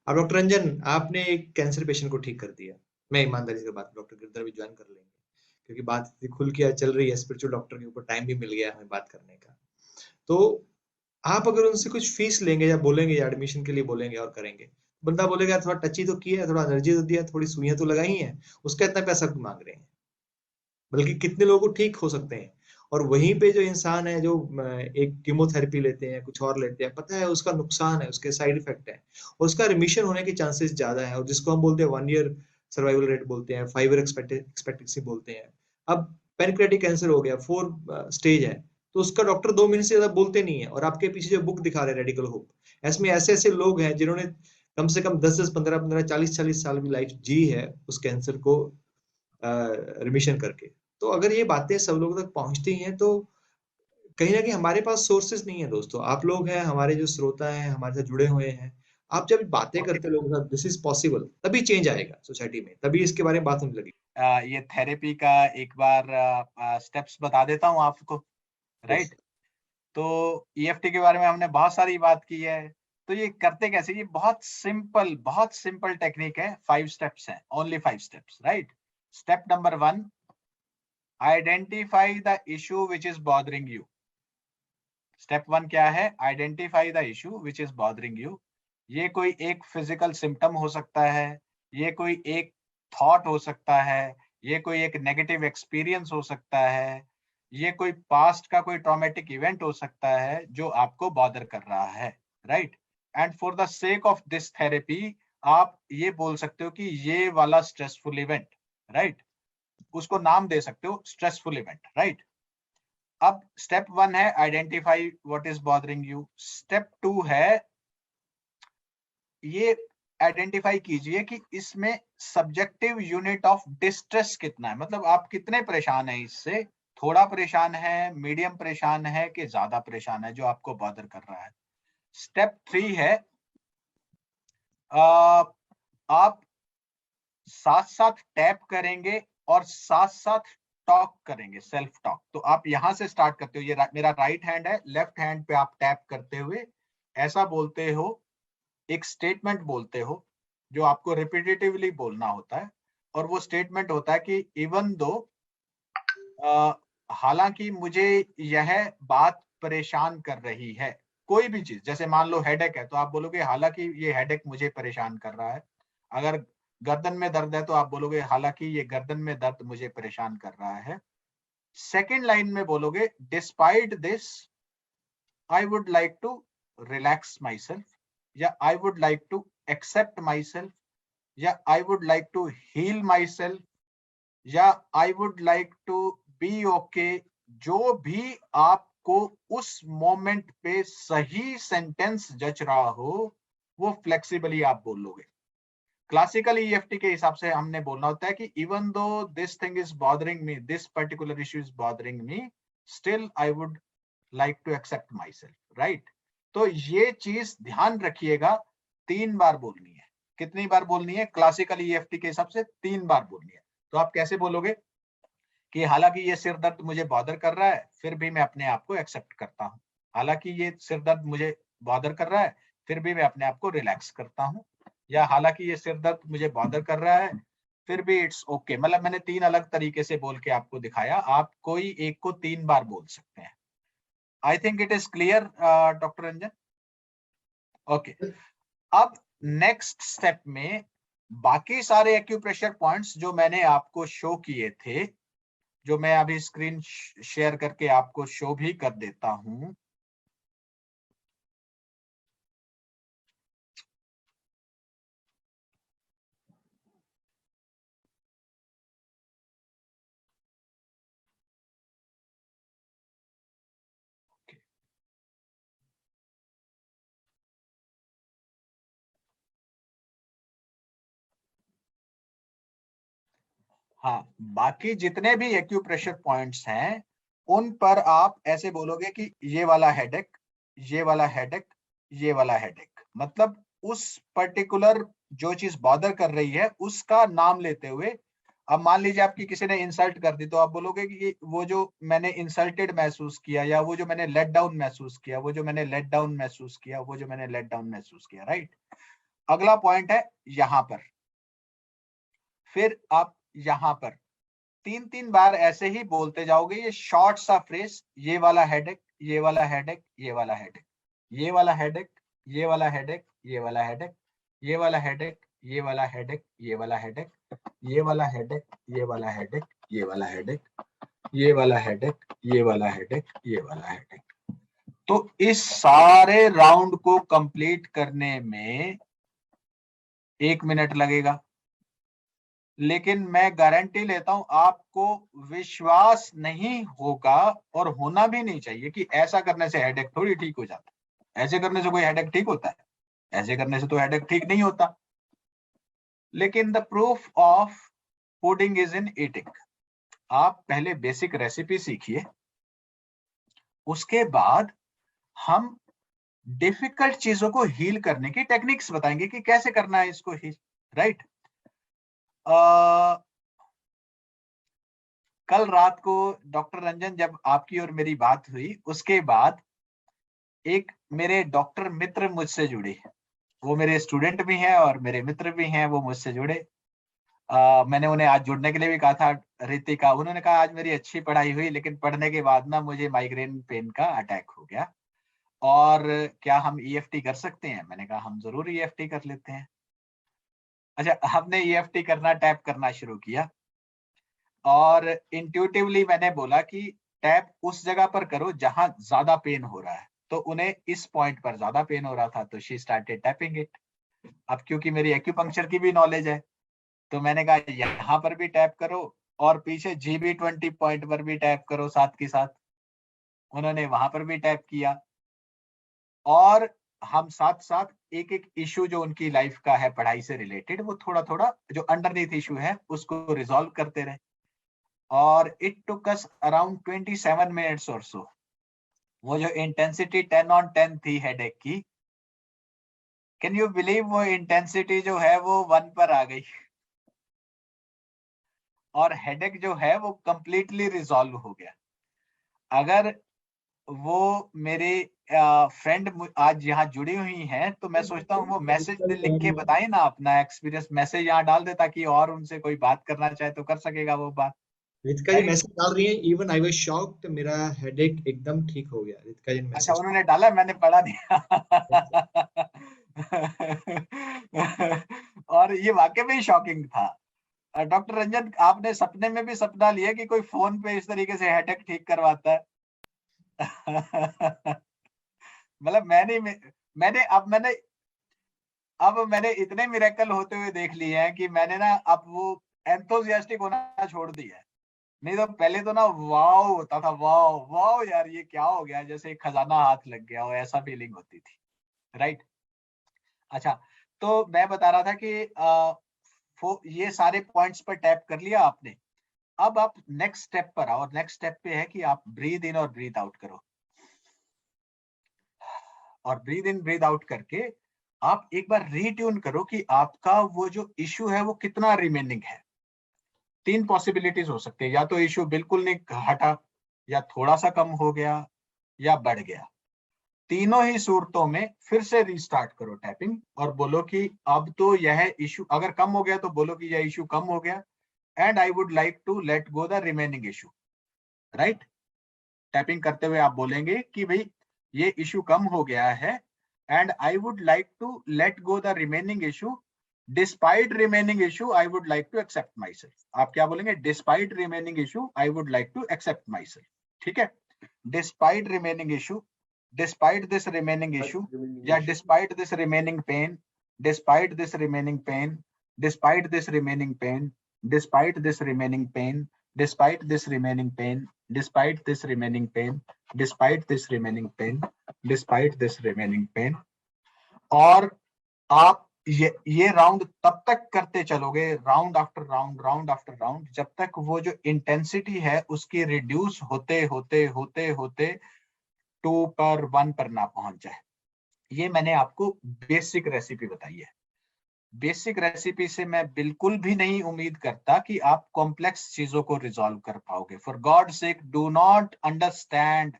अब डॉक्टर रंजन, आपने एक कैंसर पेशेंट को ठीक कर दिया, मैं ईमानदारी से बात, डॉक्टर गिरधर भी ज्वाइन कर लेंगे, क्योंकि बात इतनी खुल के चल रही है, स्पिरिचुअल डॉक्टर के ऊपर टाइम भी मिल गया हमें बात करने का। तो आप अगर उनसे कुछ फीस लेंगे या बोलेंगे या एडमिशन के लिए बोलेंगे और करेंगे, बंदा बोलेगा यार थोड़ा टची तो किया है, थोड़ा एनर्जी तो दिया, थोड़ी सुइयां तो लगाई हैं, उसका इतना पैसा क्यों मांग रहे हैं? बल्कि कितने लोगों को ठीक हो सकते हैं। और वहीं पे जो इंसान है जो एक कीमोथेरेपी लेते हैं, कुछ और लेते हैं, पता है उसका नुकसान है, उसके साइड इफेक्ट है, और उसका रिमिशन होने के चांसेस ज्यादा है, और जिसको हम बोलते हैं 1 ईयर सर्वाइवल रेट बोलते हैं, 5 ईयर एक्सपेक्टेंसी बोलते हैं। अब पैनक्रियाटिक कैंसर हो गया, 4 स्टेज है, तो उसका डॉक्टर 2 महीने से ज्यादा बोलते नहीं है, और आपके पीछे जो बुक दिखा रहे हैं रेडिकल होप, ऐसे ऐसे ऐसे लोग हैं जिन्होंने कम से कम 10 10 15 15 40 40 साल की लाइफ जी है उस कैंसर को रिमिशन करके। तो अगर ये बातें सब लोगों तक पहुंचती हैं तो कहीं ना कहीं हमारे पास सोर्सेस नहीं है दोस्तों। आप लोग हैं, हमारे जो श्रोता हैं, हमारे साथ जुड़े हुए हैं, आप जब बातें करते लोगों के साथ, दिस इज पॉसिबल, तभी चेंज आएगा सोसाइटी में, तभी इसके बारे में बात होने लगी। ये थेरेपी का एक बार स्टेप्स बता देता हूँ आपको, राइट? तो ईएफटी के बारे में हमने बहुत सारी बात की है। तो ये करते कैसे? ये बहुत सिंपल टेक्निक है। 5 स्टेप्स हैं, only 5 steps, right? Step number 1, identify the issue which is bothering you. Step 1 क्या है? Identify the issue which is bothering you. ये कोई एक फिजिकल सिम्टम हो सकता है, ये कोई एक थॉट हो सकता है, ये कोई एक नेगेटिव एक्सपीरियंस हो सकता है, ये कोई पास्ट का कोई ट्रॉमेटिक इवेंट हो सकता है जो आपको बॉदर कर रहा है, right? And for the sake of this therapy आप ये बोल सकते हो कि ये वाला स्ट्रेसफुल इवेंट, राइट? उसको नाम दे सकते हो स्ट्रेसफुल इवेंट, राइट? अब स्टेप 1 है identify what is bothering you. Step 2 है ये आइडेंटिफाई कीजिए कि इसमें सब्जेक्टिव यूनिट ऑफ डिस्ट्रेस कितना है, मतलब आप कितने परेशान हैं इससे। थोड़ा परेशान है, मीडियम परेशान है कि ज्यादा परेशान है जो आपको बॉदर कर रहा है। स्टेप 3 है आप साथ साथ टैप करेंगे और साथ साथ टॉक करेंगे, सेल्फ टॉक। तो आप यहां से स्टार्ट करते हो, ये मेरा राइट हैंड है, लेफ्ट हैंड पे आप टैप करते हुए ऐसा बोलते हो, एक स्टेटमेंट बोलते हो जो आपको रिपीटेटिवली बोलना होता है। और वो स्टेटमेंट होता है कि इवन दो, हालांकि मुझे यह बात परेशान कर रही है, कोई भी चीज, जैसे मान लो हेडेक है तो आप बोलोगे हालांकि ये हेडेक मुझे परेशान कर रहा है। अगर गर्दन में दर्द है तो आप बोलोगे हालांकि ये गर्दन में दर्द मुझे परेशान कर रहा है। सेकेंड लाइन में बोलोगे despite this I would like to relax myself, या I would like to accept myself, या I would like to heal myself, या I would like to be okay. जो भी आपको उस moment पे सही सेंटेंस जच रहा हो वो फ्लेक्सिबली आप बोलोगे। क्लासिकल ईएफटी के हिसाब से हमने बोलना होता है कि even though this thing is bothering me, this particular issue is bothering me, still I would like to accept myself, right? तो ये चीज ध्यान रखिएगा, 3 बार बोलनी है। कितनी बार बोलनी है? क्लासिकल ईएफटी के हिसाब से 3 बार बोलनी है। तो आप कैसे बोलोगे कि हालांकि ये सिर दर्द मुझे बॉदर कर रहा है फिर भी मैं अपने आप को एक्सेप्ट करता हूँ, हालांकि ये सिर दर्द मुझे बॉदर कर रहा है फिर भी मैं अपने आप को रिलैक्स करता हूँ, या हालांकि ये सिर दर्द मुझे बॉदर कर रहा है फिर भी इट्स ओके। मतलब मैंने 3 अलग तरीके से बोल के आपको दिखाया, आप कोई एक को 3 बार बोल सकते हैं। I think it is clear doctor Ranjan? Okay. अब नेक्स्ट स्टेप में बाकी सारे एक्यूप्रेशर पॉइंट्स जो मैंने आपको शो किए थे, जो मैं अभी स्क्रीन शेयर करके आपको शो भी कर देता हूं। हाँ, बाकी जितने भी एक्यूप्रेशर पॉइंट्स हैं उन पर आप ऐसे बोलोगे कि ये वाला हेडेक, ये वाला हेडेक, ये वाला हेडेक, मतलब उस पर्टिकुलर जो चीज बॉदर कर रही है उसका नाम लेते हुए। अब मान लीजिए आपकी किसी ने इंसल्ट कर दी तो आप बोलोगे कि वो जो मैंने इंसल्टेड महसूस किया, या वो जो मैंने लेट डाउन महसूस किया, वो जो मैंने लेट डाउन महसूस किया, वो जो मैंने लेट डाउन महसूस किया, राइट? अगला पॉइंट है यहां पर, फिर आप यहां पर, 3-3 बार ऐसे ही बोलते जाओगे, ये शॉर्ट सा फ्रेज, ये वाला हेडेक, ये वाला हेडेक, ये वाला हेडेक, ये वाला हेडेक, ये वाला हेडेक, ये वाला हेडेक, ये वाला हेडेक, ये वाला हेडेक, ये वाला हेडेक, ये वाला हेडेक, ये वाला हेडेक, ये वाला हेडेक, ये वाला हेडेक, ये वाला हेडेक, ये वाला हेडेक। तो इस सारे राउंड को कंप्लीट करने में 1 मिनट लगेगा, लेकिन मैं गारंटी लेता हूं आपको विश्वास नहीं होगा, और होना भी नहीं चाहिए, कि ऐसा करने से हेडेक थोड़ी ठीक हो जाता है। ऐसे करने से कोई हेडेक ठीक होता है? ऐसे करने से तो हेडेक ठीक नहीं होता। लेकिन the proof of pudding is in eating. आप पहले बेसिक रेसिपी सीखिए, उसके बाद हम डिफिकल्ट चीजों को हील करने की टेक्निक्स बताएंगे कि कैसे करना है इसको हील, राइट। कल रात को डॉक्टर रंजन, जब आपकी और मेरी बात हुई, उसके बाद एक मेरे डॉक्टर मित्र मुझसे जुड़े। वो मेरे स्टूडेंट भी हैं और मेरे मित्र भी हैं, वो मुझसे जुड़े। मैंने उन्हें आज जुड़ने के लिए भी कहा था, रितिका। उन्होंने कहा आज मेरी अच्छी पढ़ाई हुई, लेकिन पढ़ने के बाद ना मुझे माइग्रेन पेन का अटैक हो गया, और क्या हम ईएफटी कर सकते हैं? मैंने कहा हम जरूर ईएफटी कर लेते हैं। अच्छा, हमने ईएफटी करना, टैप करना शुरू किया, और इंट्यूटिवली मैंने बोला कि टैप उस जगह पर करो जहां ज्यादा पेन हो रहा है। तो उन्हें इस पॉइंट पर ज्यादा पेन हो रहा था, तो शी स्टार्टेड टैपिंग इट। अब क्योंकि मेरी एक्यूपंक्चर की भी नॉलेज है, तो मैंने कहा यहाँ पर भी टैप करो, और पीछे GB20 पॉइंट पर भी टैप करो साथ के साथ। उन्होंने वहां पर भी टैप किया, और हम साथ साथ एक एक इशू जो उनकी लाइफ का है पढ़ाई से रिलेटेड, वो थोड़ा थोड़ा जो अंडरनीथ इशू है उसको रिजॉल्व करते रहे। और it took us around 27 minutes और सो। वो जो इंटेंसिटी 10/10 थी हेडेक की, कैन यू बिलीव, वो इंटेंसिटी जो है वो 1 पर आ गई, और हेडेक जो है वो कंप्लीटली रिजॉल्व हो गया। अगर वो मेरे फ्रेंड आज यहाँ जुड़ी हुई हैं, तो मैं सोचता हूँ वो मैसेज लिख के बताए ना अपना एक्सपीरियंस, मैसेज यहाँ डाल दे, ताकि और उनसे कोई बात करना चाहे तो कर सकेगा वो बात। रितिका जी मैसेज डाल रही है, इवन आई वाज शॉक्ड, मेरा हेडेक एकदम ठीक हो गया। रितिका जी अच्छा, मैसेज। उन्होंने डाला, मैंने पढ़ा नहीं। और ये वाकई में शॉकिंग था। डॉक्टर रंजन, आपने सपने में भी सपना लिया कि कोई फोन पे इस तरीके से हेडेक ठीक करवाता है? मतलब मैंने इतने मिरेकल होते हुए देख लिए हैं कि मैंने ना अब वो एंथुसियास्टिक होना छोड़ दिया है। नहीं तो पहले तो ना वाव होता था, वाव वाव यार ये क्या हो गया, जैसे खजाना हाथ लग गया हो, ऐसा फीलिंग होती थी, राइट। अच्छा, तो मैं बता रहा था कि ये सारे पॉइंट्स पर टैप कर लिया आपने। अब आप नेक्स्ट स्टेप पर आओ, और नेक्स्ट स्टेप पे है कि आप ब्रीद इन और ब्रीद आउट करो, और ब्रीद इन ब्रीद आउट करके आप एक बार रीट्यून करो कि आपका वो जो इश्यू है वो कितना रिमेनिंग है। 3 पॉसिबिलिटीज हो सकती है, या तो इश्यू बिल्कुल नहीं हटा, या थोड़ा सा कम हो गया, या बढ़ गया। तीनों ही सूरतों में फिर से रीस्टार्ट करो टैपिंग, और बोलो कि अब तो यह इश्यू अगर कम हो गया तो बोलो कि यह इश्यू कम हो गया, and I would like to let go the remaining issue, right. Tapping करते हुए आप बोलेंगे कि भाई ये इश्यू कम हो गया है, and I would like to let go the remaining issue, despite remaining issue I would like to accept myself. आप क्या बोलेंगे? Despite remaining issue I would like to accept myself, ठीक है। Despite remaining issue, despite this remaining issue, या despite this remaining pain, despite this remaining pain, despite this remaining pain, despite this remaining pain, despite this remaining pain, despite this remaining pain, despite this remaining pain, despite this remaining pain। और आप ये round तब तक करते चलोगे, round after round, round after round, जब तक वो जो इंटेंसिटी है उसकी रिड्यूस होते होते होते होते 2 पर 1 पर ना पहुंच जाए। ये मैंने आपको बेसिक रेसिपी बताई है। बेसिक रेसिपी से मैं बिल्कुल भी नहीं उम्मीद करता कि आप कॉम्प्लेक्स चीजों को रिजॉल्व कर पाओगे। For God sake, do not understand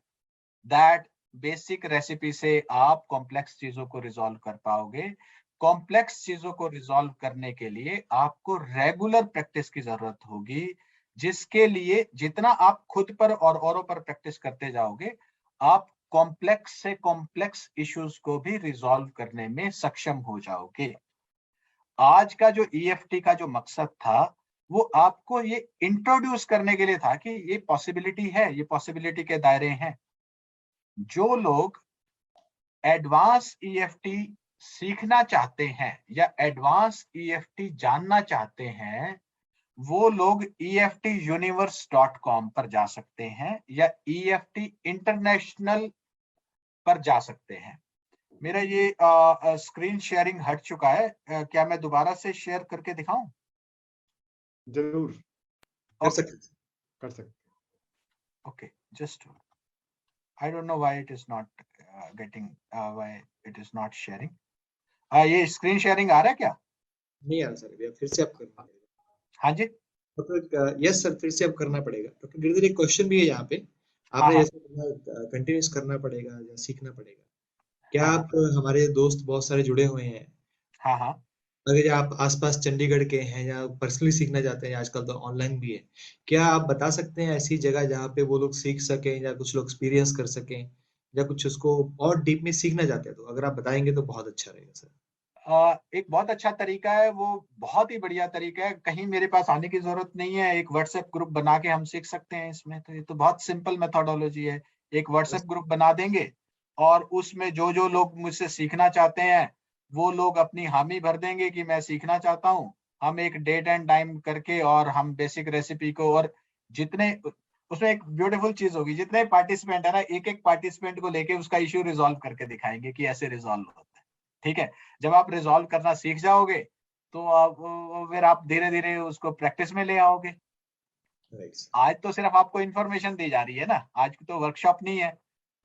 that basic recipe से आप कॉम्प्लेक्स चीजों को रिजॉल्व कर पाओगे। कॉम्प्लेक्स चीजों को रिजॉल्व करने के लिए आपको रेगुलर प्रैक्टिस की जरूरत होगी। जिसके लिए जितना आप खुद पर और औरों पर प्रैक्टिस करते जाओगे, आप कॉम्प्लेक्स से कॉम्प्लेक्स इश्यूज को भी रिजॉल्व करने में सक्षम हो जाओगे। आज का जो EFT का जो मकसद था, वो आपको ये इंट्रोड्यूस करने के लिए था कि ये पॉसिबिलिटी है, ये पॉसिबिलिटी के दायरे हैं। जो लोग एडवांस EFT सीखना चाहते हैं या एडवांस EFT जानना चाहते हैं, वो लोग EFTuniverse.com पर जा सकते हैं या EFT इंटरनेशनल पर जा सकते हैं। मेरा ये स्क्रीन शेयरिंग हट चुका है, क्या मैं दोबारा से शेयर करके दिखाऊं? जरूर कर सकते। Okay, just I don't know why it is not getting why it is not sharing. ये स्क्रीन शेयरिंग आ रहा है क्या? नहीं आ रहा सर, भैया फिर से आप करना पड़ेगा। हाँ जी, डॉक्टर यस सर, फिर से आप करना पड़ेगा। डॉक्टर गिरिधर, एक क्वेश्चन भी है यहाँ पे, आपने हाँ, जैसे कंटिन्यूस करना पड़ेगा या सीखना पड़ेगा। क्या हाँ, आप, हमारे दोस्त बहुत सारे जुड़े हुए हैं, हाँ, हाँ। अगर आप आसपास चंडीगढ़ के हैं या पर्सनली सीखना चाहते हैं, आजकल तो ऑनलाइन भी है, क्या आप बता सकते हैं ऐसी जगह जहाँ पे वो लोग सीख सकें या कुछ लोग एक्सपीरियंस कर सकें या कुछ उसको और डीप में सीखना चाहते हैं, तो अगर आप बताएंगे तो बहुत अच्छा रहेगा सर। एक बहुत अच्छा तरीका है, वो बहुत ही बढ़िया तरीका है। कहीं मेरे पास आने की जरूरत नहीं है, एक व्हाट्सएप ग्रुप बना के हम सीख सकते हैं इसमें। तो ये तो बहुत सिंपल मेथोडोलॉजी है। एक व्हाट्सएप ग्रुप बना देंगे और उसमें जो जो लोग मुझसे सीखना चाहते हैं, वो लोग अपनी हामी भर देंगे कि मैं सीखना चाहता हूँ। हम एक डेट एंड टाइम करके और हम बेसिक रेसिपी को, और जितने उसमें एक ब्यूटीफुल चीज होगी, जितने पार्टिसिपेंट है ना, एक एक पार्टिसिपेंट को लेके उसका इश्यू रिजॉल्व करके दिखाएंगे कि ऐसे रिजॉल्व होता है। ठीक है, जब आप रिजॉल्व करना सीख जाओगे तो आप फिर आप धीरे धीरे उसको प्रैक्टिस में ले आओगे। आज तो सिर्फ आपको इंफॉर्मेशन दी जा रही है ना, आज की तो वर्कशॉप नहीं है।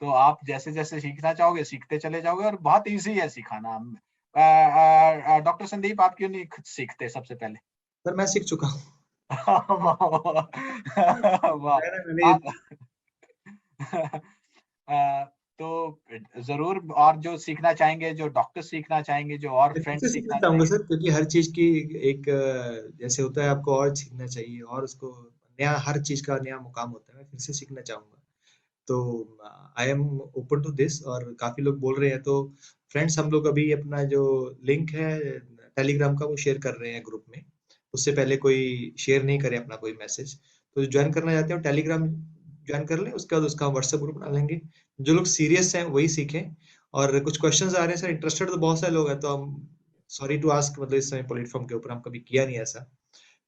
तो आप जैसे जैसे सीखना चाहोगे सीखते चले जाओगे, और बहुत इजी है सिखाना। डॉक्टर संदीप, आप क्यों नहीं खुद सीखते सबसे पहले? सर मैं सीख चुका हूँ। वाह, मैंने आप अ, तो जरूर, और जो सीखना चाहेंगे, जो डॉक्टर सीखना चाहेंगे, जो और मैं फिर फ्रेंड्स से सीखना सीखना चाहूंगा चाहेंगे। सर, क्योंकि हर चीज की एक जैसे होता है, आपको और सीखना चाहिए और उसको नया, हर चीज का नया मुकाम होता है। मैं फिर से सीखना चाहूंगा, तो I am open to this. और काफी लोग बोल रहे हैं, तो फ्रेंड्स हम लोग अभी अपना जो लिंक है टेलीग्राम का वो शेयर कर रहे हैं ग्रुप में। उससे पहले कोई शेयर नहीं करे अपना कोई मैसेज। तो ज्वाइन करना चाहते हो टेलीग्राम ज्वाइन कर लें, उसके बाद उसका व्हाट्सएप ग्रुप बना लेंगे। जो लोग सीरियस हैं वही सीखें। और कुछ क्वेश्चंस आ रहे हैं सर, इंटरेस्टेड तो बहुत सारे लोग हैं, तो हम सॉरी टू आस्क, मतलब इस समय प्लेटफॉर्म के ऊपर हम कभी किया नहीं ऐसा,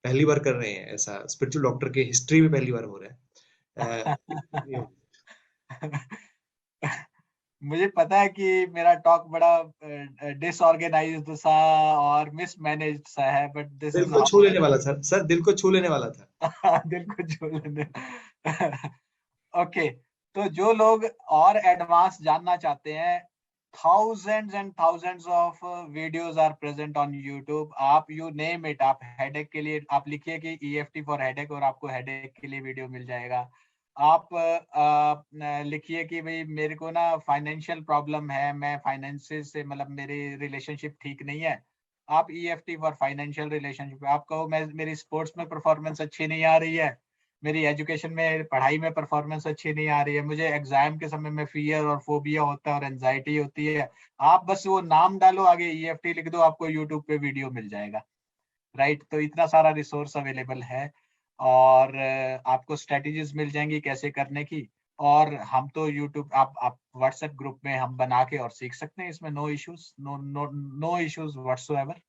पहली बार कर रहे हैं ऐसा, स्पिरिचुअल डॉक्टर के हिस्ट्री में पहली बार हो रहा है। मुझे पता है कि मेरा टॉक बड़ा डिसऑर्गेनाइज्ड सा और मिसमैनेज्ड सा है, बट दिस दिल इज को छू हाउ लेने वाला सर, सर दिल को छू लेने वाला था। दिल को छू लेने। ओके, तो जो लोग और एडवांस जानना चाहते हैं, thousands and thousands of videos are present on YouTube. आप यू नेम इट, आप हेडेक के लिए आप लिखिए कि EFT फॉर हेडेक और आपको हेडेक के लिए वीडियो मिल जाएगा। आप लिखिए कि भाई मेरे को ना फाइनेंशियल प्रॉब्लम है, मैं फाइनेंसेस से मतलब मेरी रिलेशनशिप ठीक नहीं है। आप EFT फॉर फाइनेंशियल रिलेशनशिप, आप कहो मैं मेरी स्पोर्ट्स में परफॉर्मेंस अच्छी नहीं आ रही है, मेरी एजुकेशन में पढ़ाई में परफॉर्मेंस अच्छी नहीं आ रही है, मुझे एग्जाम के समय में फियर और फोबिया होता है और एंजाइटी होती है। आप बस वो नाम डालो, आगे EFT लिख दो, आपको यूट्यूब पे वीडियो मिल जाएगा। राइट, तो इतना सारा रिसोर्स अवेलेबल है, और आपको स्ट्रेटेजीज मिल जाएंगी कैसे करने की। और हम तो यूट्यूब, आप व्हाट्सएप ग्रुप में हम बना के और सीख सकते हैं, इसमें no issues, no no no issues whatsoever.